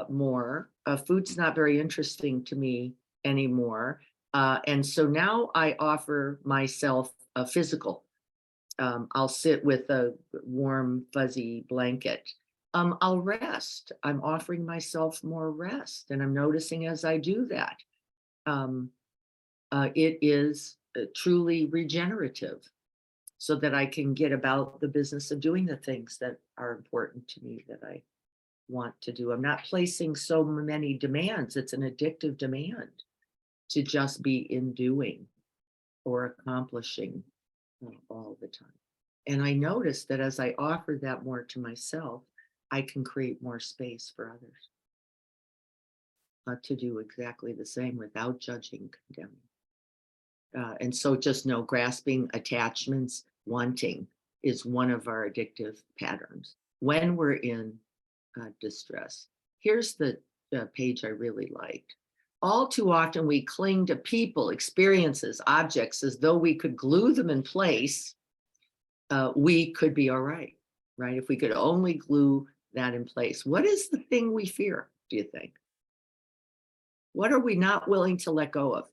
[SPEAKER 1] more. Food's not very interesting to me anymore. And so now I offer myself a physical. I'll sit with a warm, fuzzy blanket. I'll rest. I'm offering myself more rest. And I'm noticing as I do that, it is truly regenerative so that I can get about the business of doing the things that are important to me that I want to do. I'm not placing so many demands. It's an addictive demand to just be in doing or accomplishing all the time. And I noticed that as I offer that more to myself, I can create more space for others to do exactly the same without judging, condemning. And so just know grasping, attachments, wanting is one of our addictive patterns when we're in distress. Here's the page I really liked. All too often we cling to people, experiences, objects as though we could glue them in place. We could be all right. right? If we could only glue that in place. What is the thing we fear, do you think? What are we not willing to let go of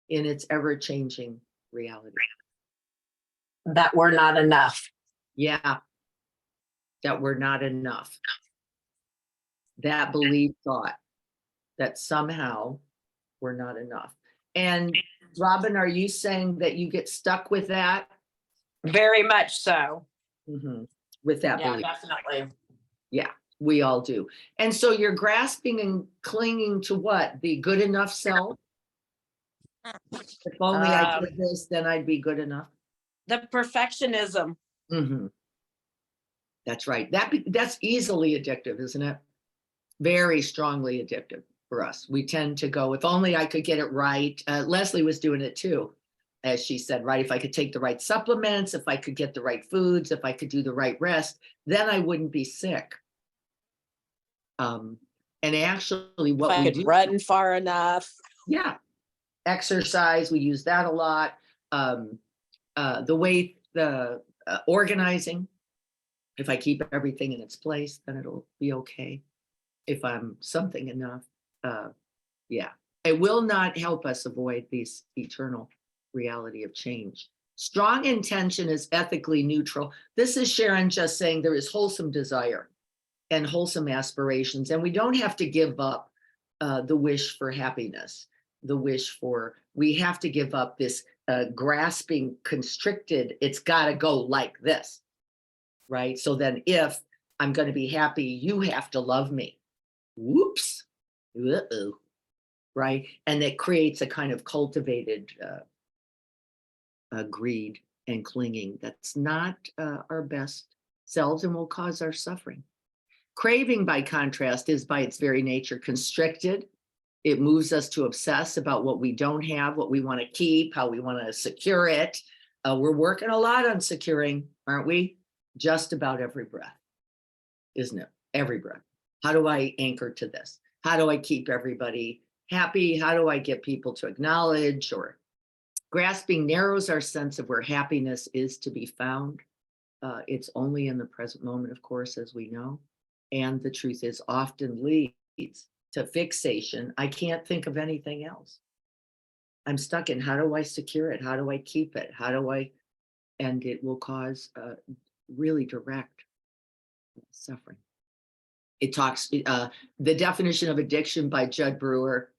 [SPEAKER 1] in its ever-changing reality?
[SPEAKER 3] That we're not enough.
[SPEAKER 1] Yeah, that we're not enough. That belief thought that somehow we're not enough. And Robin, are you saying that you get stuck with that?
[SPEAKER 3] Very much so.
[SPEAKER 1] Mhm. With that
[SPEAKER 3] Yeah,
[SPEAKER 1] belief?
[SPEAKER 3] definitely.
[SPEAKER 1] Yeah, we all do. And so you're grasping and clinging to what? The good enough self? If only I did this, then I'd be good enough.
[SPEAKER 3] The perfectionism.
[SPEAKER 1] Mhm. That's right. That's easily addictive, isn't it? Very strongly addictive for us. We tend to go, if only I could get it right. Leslie was doing it too, as she said, right? If I could take the right supplements, if I could get the right foods, if I could do the right rest, then I wouldn't be sick. And actually,
[SPEAKER 3] If
[SPEAKER 1] what
[SPEAKER 3] I
[SPEAKER 1] we
[SPEAKER 3] could
[SPEAKER 1] do,
[SPEAKER 3] run far enough.
[SPEAKER 1] yeah, exercise, we use that a lot. The way the organizing, if I keep everything in its place, then it'll be okay. If I'm something enough, yeah, it will not help us avoid this eternal reality of change. Strong intention is ethically neutral. This is Sharon just saying there is wholesome desire and wholesome aspirations, and we don't have to give up the wish for happiness, the wish for, we have to give up this grasping, constricted, it's got to go like this, right? So then if I'm going to be happy, you have to love me. Whoops. Uh-oh. Right? And it creates a kind of cultivated greed and clinging that's not our best selves and will cause our suffering. Craving, by contrast, is by its very nature constricted. It moves us to obsess about what we don't have, what we want to keep, how we want to secure it. We're working a lot on securing, aren't we? Just about every breath, isn't it? Every breath. How do I anchor to this? How do I keep everybody happy? How do I get people to acknowledge? Or grasping narrows our sense of where happiness is to be found. It's only in the present moment, of course, as we know. And the truth is, often leads to fixation. I can't think of anything else. I'm stuck in, how do I secure it? How do I keep it? How do I, and it will cause really direct suffering. It talks, the definition of addiction by Judd Brewer,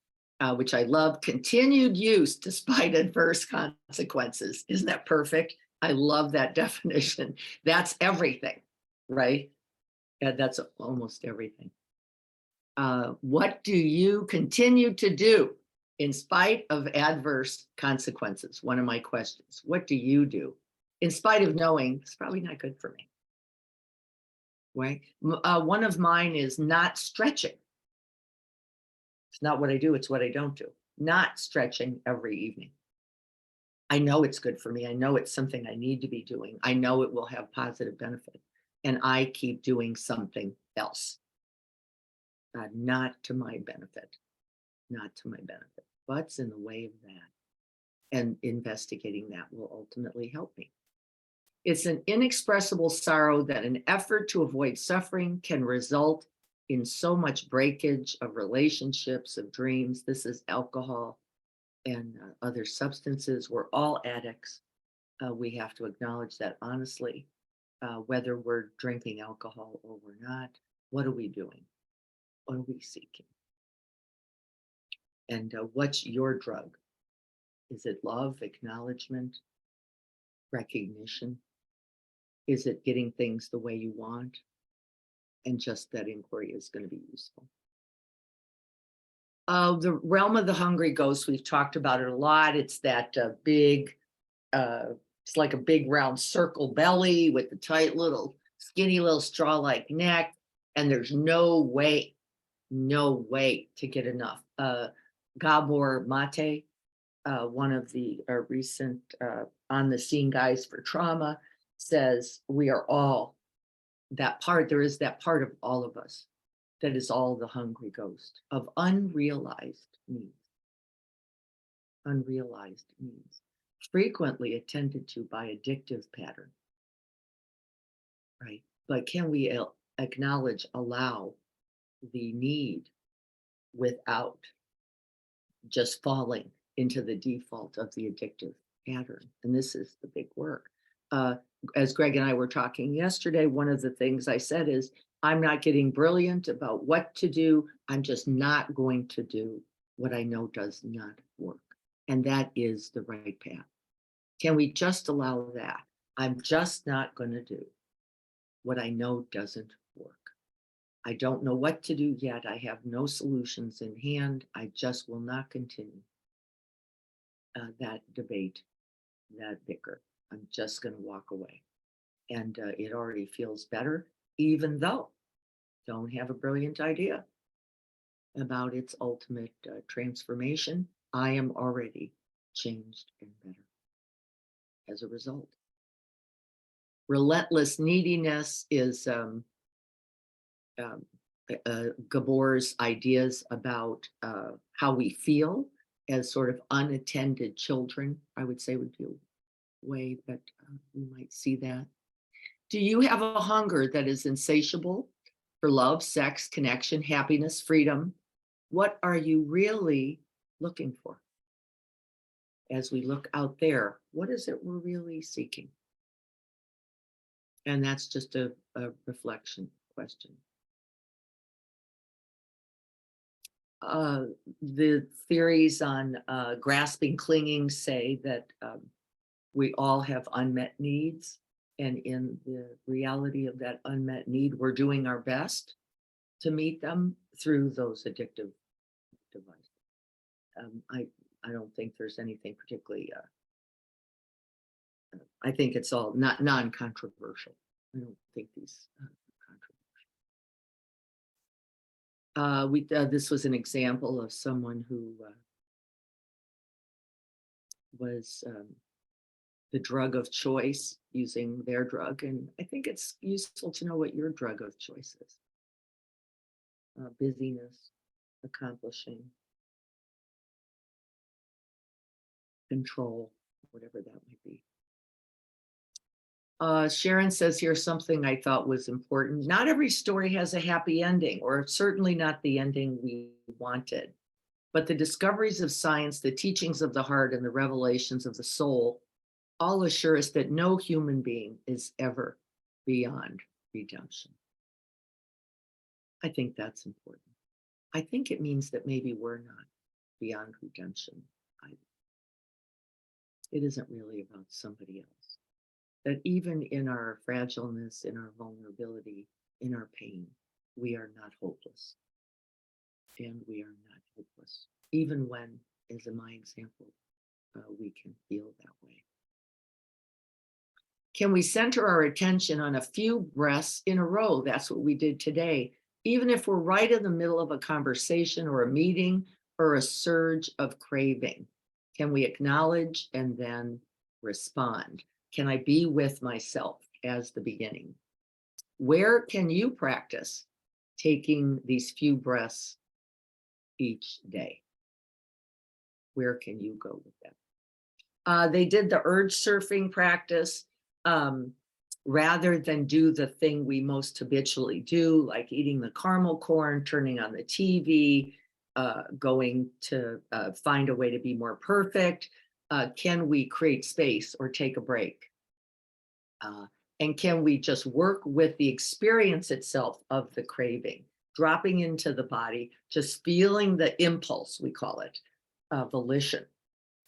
[SPEAKER 1] which I love, continued use despite adverse consequences. Isn't that perfect? I love that definition. That's everything, right? Yeah, that's almost everything. What do you continue to do in spite of adverse consequences? One of my questions. What do you do in spite of knowing it's probably not good for me? Right? One of mine is not stretching. It's not what I do, it's what I don't do. Not stretching every evening. I know it's good for me. I know it's something I need to be doing. I know it will have positive benefit. And I keep doing something else. Not to my benefit. Not to my benefit. What's in the way of that? And investigating that will ultimately help me. It's an inexpressible sorrow that an effort to avoid suffering can result in so much breakage of relationships, of dreams. This is alcohol and other substances. We're all addicts. We have to acknowledge that honestly, whether we're drinking alcohol or we're not. What are we doing? What are we seeking? And what's your drug? Is it love, acknowledgement, recognition? Is it getting things the way you want? And just that inquiry is going to be useful. The realm of the hungry ghost, we've talked about it a lot. It's that big, it's like a big round circle belly with the tight little, skinny little straw-like neck. And there's no way to get enough. Gabor Mate, one of the recent on the scene guys for trauma, says we are all that part. There is that part of all of us that is all the hungry ghost of unrealized needs. Unrealized needs, frequently attended to by addictive pattern. right? But can we acknowledge, allow the need without just falling into the default of the addictive pattern? And this is the big work. As Greg and I were talking yesterday, one of the things I said is, I'm not getting brilliant about what to do. I'm just not going to do what I know does not work. And that is the right path. Can we just allow that? I'm just not going to do what I know doesn't work. I don't know what to do yet. I have no solutions in hand. I just will not continue that debate, that bicker. I'm just going to walk away. And it already feels better, even though I don't have a brilliant idea about its ultimate transformation. I am already changed and better as a result. Relentless neediness is Gabor's ideas about how we feel as sort of unattended children, I would say, would be a way that we might see that. Do you have a hunger that is insatiable for love, sex, connection, happiness, freedom? What are you really looking for? As we look out there, what is it we're really seeking? And that's just a reflection question. The theories on grasping, clinging say that we all have unmet needs. And in the reality of that unmet need, we're doing our best to meet them through those addictive devices. I don't think there's anything particularly, I think it's all not non-controversial. I don't think these controversial. This was an example of someone who was the drug of choice, using their drug. And I think it's useful to know what your drug of choice is. Busyness, accomplishing, control, whatever that might be. Sharon says here something I thought was important. Not every story has a happy ending, or certainly not the ending we wanted. But the discoveries of science, the teachings of the heart, and the revelations of the soul all assure us that no human being is ever beyond redemption. I think that's important. I think it means that maybe we're not beyond redemption either. It isn't really about somebody else. That even in our fragileness, in our vulnerability, in our pain, we are not hopeless. And we are not hopeless, even when, as in my example, we can feel that way. Can we center our attention on a few breaths in a row? That's what we did today. Even if we're right in the middle of a conversation or a meeting or a surge of craving, can we acknowledge and then respond? Can I be with myself as the beginning? Where can you practice taking these few breaths each day? Where can you go with that? They did the urge surfing practice. Rather than do the thing we most habitually do, like eating the caramel corn, turning on the TV, going to find a way to be more perfect, can we create space or take a break? And can we just work with the experience itself of the craving, dropping into the body, just feeling the impulse, we call it, volition,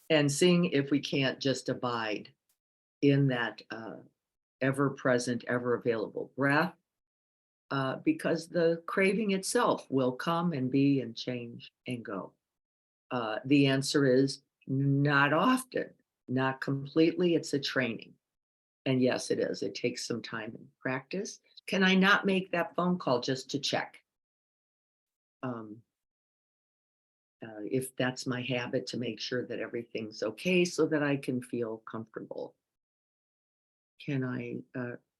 [SPEAKER 1] and seeing if we can't just abide in that ever-present, ever-available breath, because the craving itself will come and be and change and go. The answer is not often, not completely. It's a training. And yes, it is. It takes some time and practice. Can I not make that phone call just to check? If that's my habit, to make sure that everything's okay so that I can feel comfortable. Can I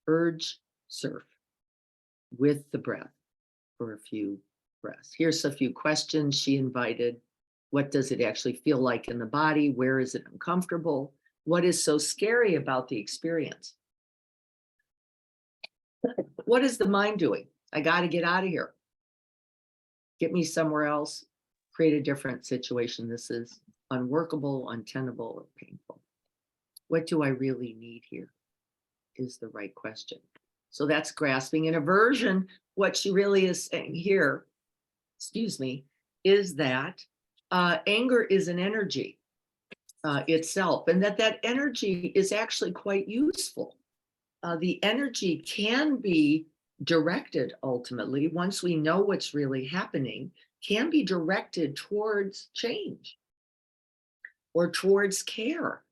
[SPEAKER 1] urge surf with the breath for a few breaths? Here's a few questions she invited. What does it actually feel like in the body? Where is it uncomfortable? What is so scary about the experience? what is the mind doing? I got to get out of here. Get me somewhere else, create a different situation. This is unworkable, untenable, or painful. What do I really need here? Is the right question. So that's grasping. And aversion, what she really is saying here, excuse me, is that anger is an energy itself, and that energy is actually quite useful. The energy can be directed ultimately, once we know what's really happening, can be directed towards change or towards care,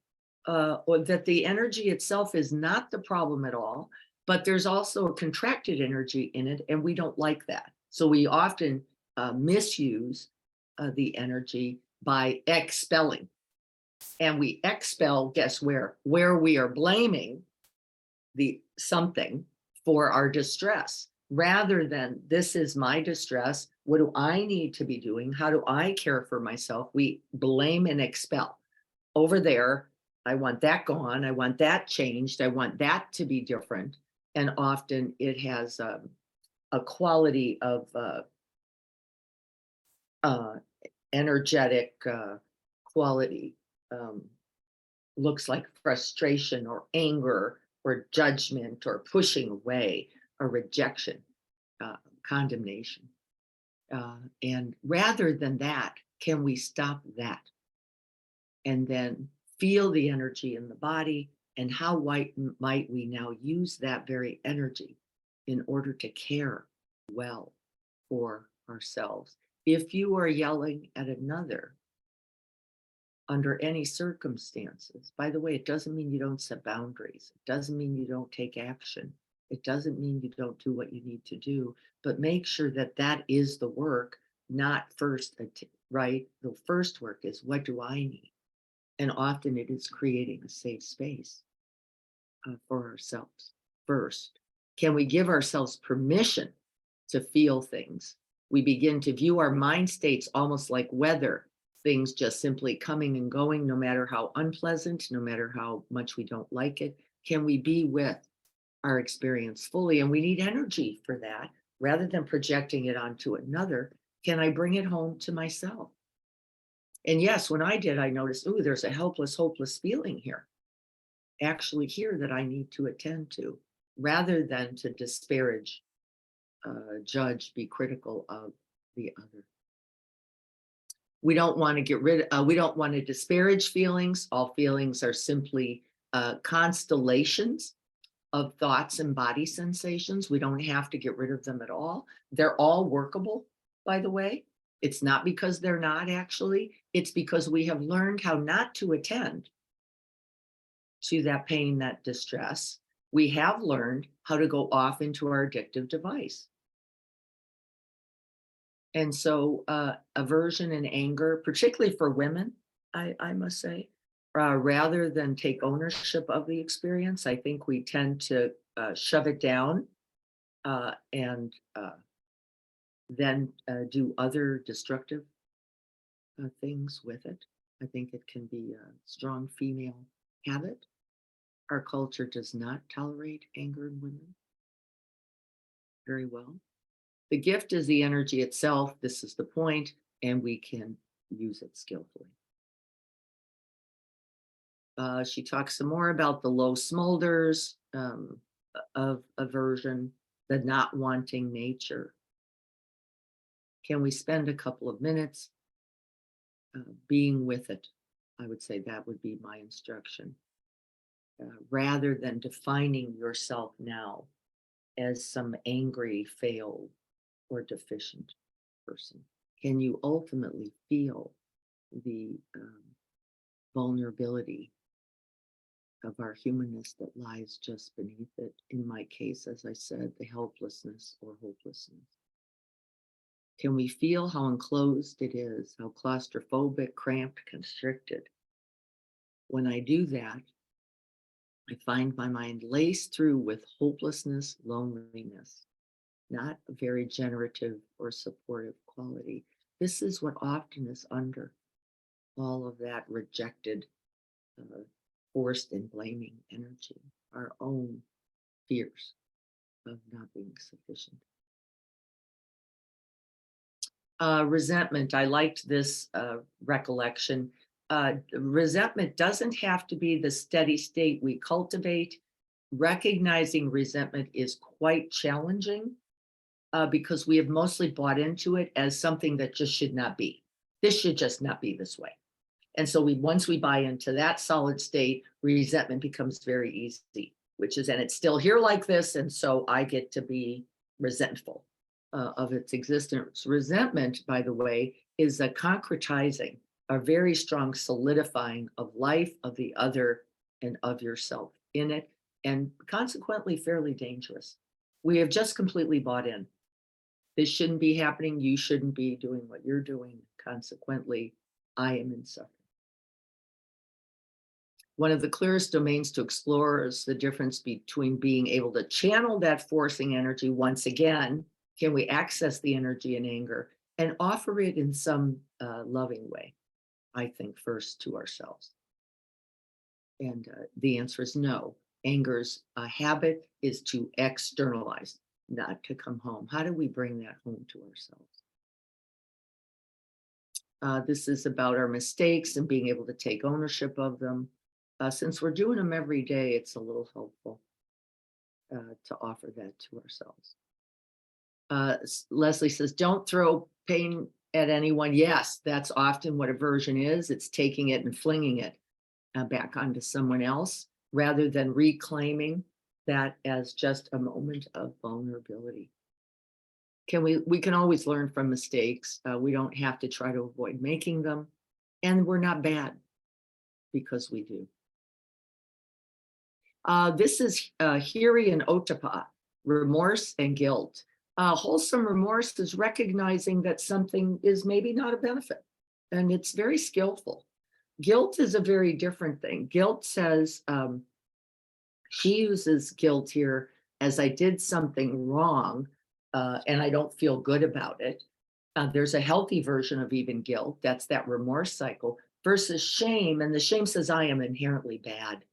[SPEAKER 1] or that the energy itself is not the problem at all, but there's also a contracted energy in it, and we don't like that. So we often misuse the energy by expelling. And we expel, guess where? Where we are blaming the something for our distress, rather than this is my distress. What do I need to be doing? How do I care for myself? We blame and expel. Over there, I want that gone. I want that changed. I want that to be different. And often it has a quality of energetic quality. Looks like frustration or anger or judgment or pushing away or rejection, condemnation. And rather than that, can we stop that? And then feel the energy in the body, and how might we now use that very energy in order to care well for ourselves? If you are yelling at another, under any circumstances, by the way, it doesn't mean you don't set boundaries. It doesn't mean you don't take action. It doesn't mean you don't do what you need to do, but make sure that that is the work, not first, right? The first work is, what do I need? And often it is creating a safe space for ourselves first. Can we give ourselves permission to feel things? We begin to view our mind states almost like weather, things just simply coming and going, no matter how unpleasant, no matter how much we don't like it. Can we be with our experience fully? And we need energy for that, rather than projecting it onto another. Can I bring it home to myself? And yes, when I did, I noticed, ooh, there's a helpless, hopeless feeling here, actually here, that I need to attend to, rather than to disparage, judge, be critical of the other. We don't want to we don't want to disparage feelings. All feelings are simply constellations of thoughts and body sensations. We don't have to get rid of them at all. They're all workable, by the way. It's not because they're not, actually. It's because we have learned how not to attend to that pain, that distress. We have learned how to go off into our addictive device. And so aversion and anger, particularly for women, I must say, rather than take ownership of the experience, I think we tend to shove it down and then do other destructive things with it. I think it can be a strong female habit. Our culture does not tolerate anger in women very well. The gift is the energy itself. This is the point, and we can use it skillfully. She talks some more about the low smolders of aversion, the not wanting nature. Can we spend a couple of minutes being with it? I would say that would be my instruction. Rather than defining yourself now as some angry, failed, or deficient person. Can you ultimately feel the vulnerability of our humanness that lies just beneath it? In my case, as I said, the helplessness or hopelessness. Can we feel how enclosed it is, how claustrophobic, cramped, constricted? When I do that, I find my mind laced through with hopelessness, loneliness, not a very generative or supportive quality. This is what often is under all of that rejected, forced and blaming energy, our own fears. of not being sufficient. Resentment, I liked this recollection. Resentment doesn't have to be the steady state we cultivate. Recognizing resentment is quite challenging because we have mostly bought into it as something that just should not be. This should just not be this way. And so once we buy into that solid state, resentment becomes very easy, which is, and it's still here like this. And so I get to be resentful of its existence. Resentment, by the way, is a concretizing, a very strong solidifying of life, of the other, and of yourself in it, and consequently fairly dangerous. We have just completely bought in. This shouldn't be happening. You shouldn't be doing what you're doing. Consequently, I am in suffering. One of the clearest domains to explore is the difference between being able to channel that forcing energy once again. Can we access the energy in anger and offer it in some loving way? I think first to ourselves. And the answer is no. Anger's habit is to externalize, not to come home. How do we bring that home to ourselves? This is about our mistakes and being able to take ownership of them. Since we're doing them every day, it's a little helpful to offer that to ourselves. Leslie says, don't throw pain at anyone. Yes, that's often what aversion is. It's taking it and flinging it back onto someone else rather than reclaiming that as just a moment of vulnerability. We can always learn from mistakes. We don't have to try to avoid making them. And we're not bad because we do. This is Hiri and Otapa, remorse and guilt. Wholesome remorse is recognizing that something is maybe not a benefit, and it's very skillful. Guilt is a very different thing. Guilt says, she uses guilt here as I did something wrong and I don't feel good about it. There's a healthy version of even guilt, that's that remorse cycle, versus shame. And the shame says, I am inherently bad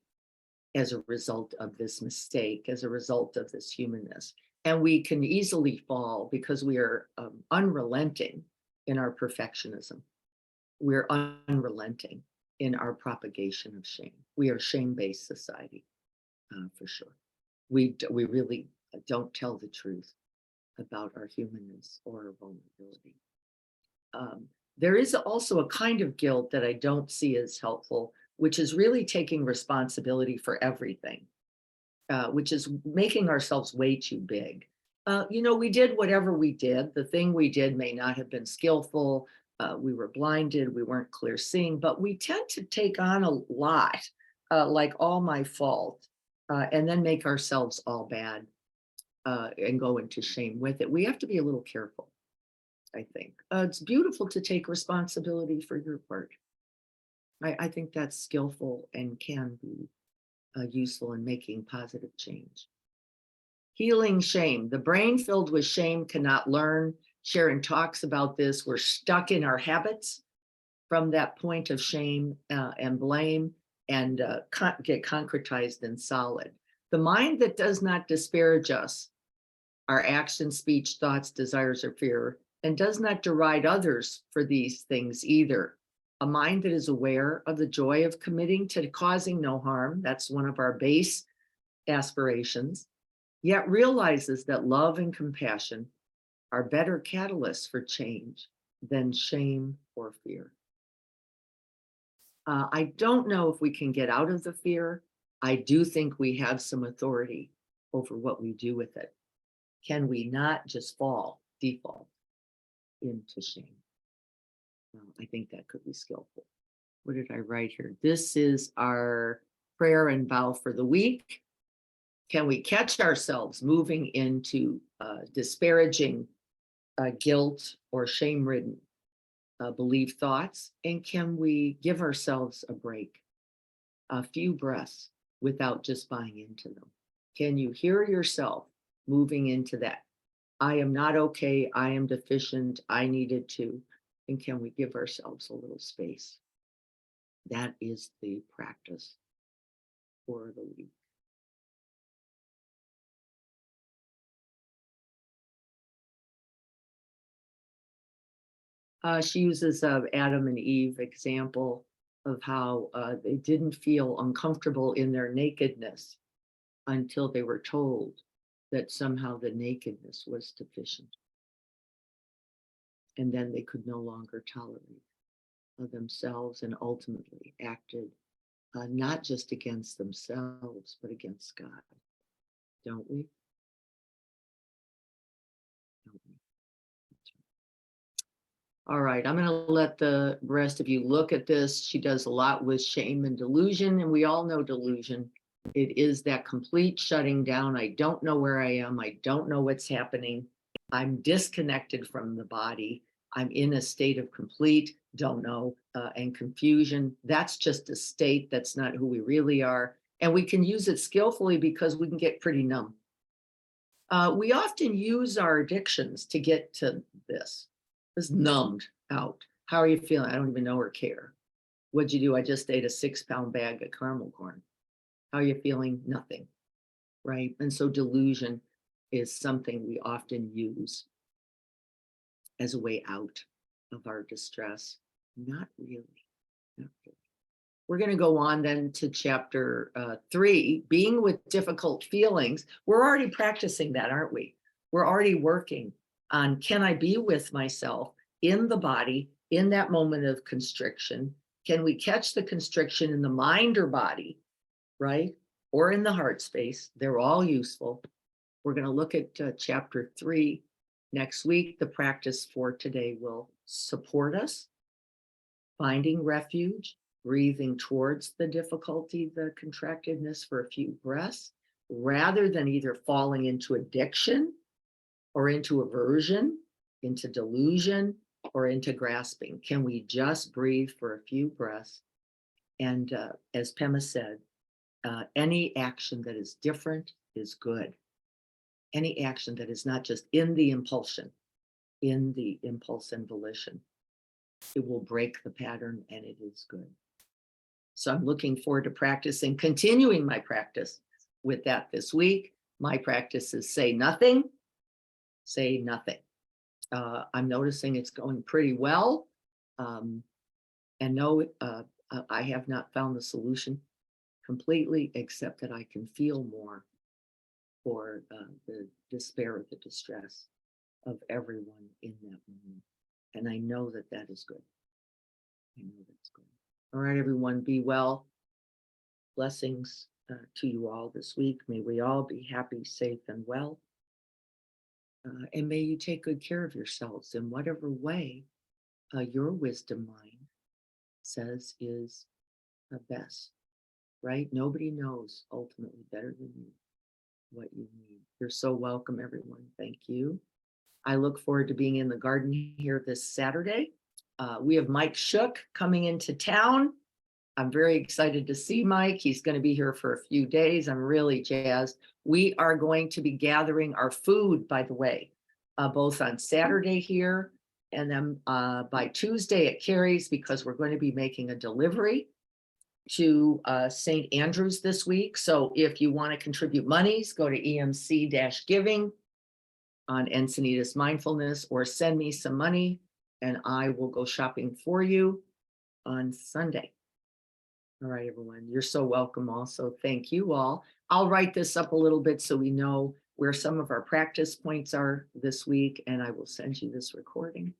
[SPEAKER 1] as a result of this mistake, as a result of this humanness. And we can easily fall because we are unrelenting in our perfectionism. We're unrelenting in our propagation of shame. We are a shame-based society, for sure. We really don't tell the truth about our humanness or our vulnerability. There is also a kind of guilt that I don't see as helpful, which is really taking responsibility for everything, which is making ourselves way too big. We did whatever we did. The thing we did may not have been skillful. We were blinded. We weren't clear seeing, but we tend to take on a lot, like all my fault, and then make ourselves all bad and go into shame with it. We have to be a little careful, I think. It's beautiful to take responsibility for your part. I think that's skillful and can be useful in making positive change. Healing shame. The brain filled with shame cannot learn. Sharon talks about this. We're stuck in our habits from that point of shame and blame and get concretized and solid. The mind that does not disparage us, our actions, speech, thoughts, desires, or fear, and does not deride others for these things either. A mind that is aware of the joy of committing to causing no harm, that's one of our base aspirations, yet realizes that love and compassion are better catalysts for change than shame or fear. I don't know if we can get out of the fear. I do think we have some authority over what we do with it. Can we not just default into shame? I think that could be skillful. What did I write here? This is our prayer and vow for the week. Can we catch ourselves moving into disparaging guilt or shame-ridden belief thoughts? And can we give ourselves a break, a few breaths without just buying into them? Can you hear yourself moving into that? I am not okay. I am deficient. I needed to. And can we give ourselves a little space? That is the practice for the week. She uses a Adam and Eve example of how they didn't feel uncomfortable in their nakedness until they were told that somehow the nakedness was deficient. And then they could no longer tolerate themselves and ultimately acted not just against themselves, but against God. Don't we? Don't we? All right, I'm going to let the rest of you look at this. She does a lot with shame and delusion, and we all know delusion. It is that complete shutting down. I don't know where I am. I don't know what's happening. I'm disconnected from the body. I'm in a state of complete don't know and confusion. That's just a state. That's not who we really are. And we can use it skillfully because we can get pretty numb. We often use our addictions to get to this. It's numbed out. How are you feeling? I don't even know or care. What'd you do? I just ate a 6-pound bag of caramel corn. How are you feeling? Nothing. Right. And so delusion is something we often use as a way out of our distress. Not really. Not really. We're going to go on then to chapter 3, being with difficult feelings. We're already practicing that, aren't we? We're already working on, can I be with myself in the body in that moment of constriction? Can we catch the constriction in the mind or body, right? Or in the heart space? They're all useful. We're going to look at chapter 3 next week. The practice for today will support us, finding refuge, breathing towards the difficulty, the contractedness for a few breaths, rather than either falling into addiction or into aversion, into delusion, or into grasping. Can we just breathe for a few breaths? And as Pema said, any action that is different is good. Any action that is not just in the impulsion, in the impulse and volition, it will break the pattern and it is good. So I'm looking forward to practicing, continuing my practice with that this week. My practice is say nothing, say nothing. I'm noticing it's going pretty well. And no, I have not found the solution completely, except that I can feel more for the despair or the distress of everyone in that moment. And I know that that is good. I know that's good. All right, everyone, be well. Blessings to you all this week. May we all be happy, safe, and well. And may you take good care of yourselves in whatever way your wisdom mind says is best, right? Nobody knows ultimately better than you what you need. You're so welcome, everyone. Thank you. I look forward to being in the garden here this Saturday. We have Mike Shook coming into town. I'm very excited to see Mike. He's going to be here for a few days. I'm really jazzed. We are going to be gathering our food, by the way, both on Saturday here and then by Tuesday at Carrie's, because we're going to be making a delivery to St. Andrews this week. So if you want to contribute monies, go to EMC-giving on Encinitas Mindfulness, or send me some money and I will go shopping for you on Sunday. All right, everyone, you're so welcome also. Thank you all. I'll write this up a little bit so we know where some of our practice points are this week, and I will send you this recording.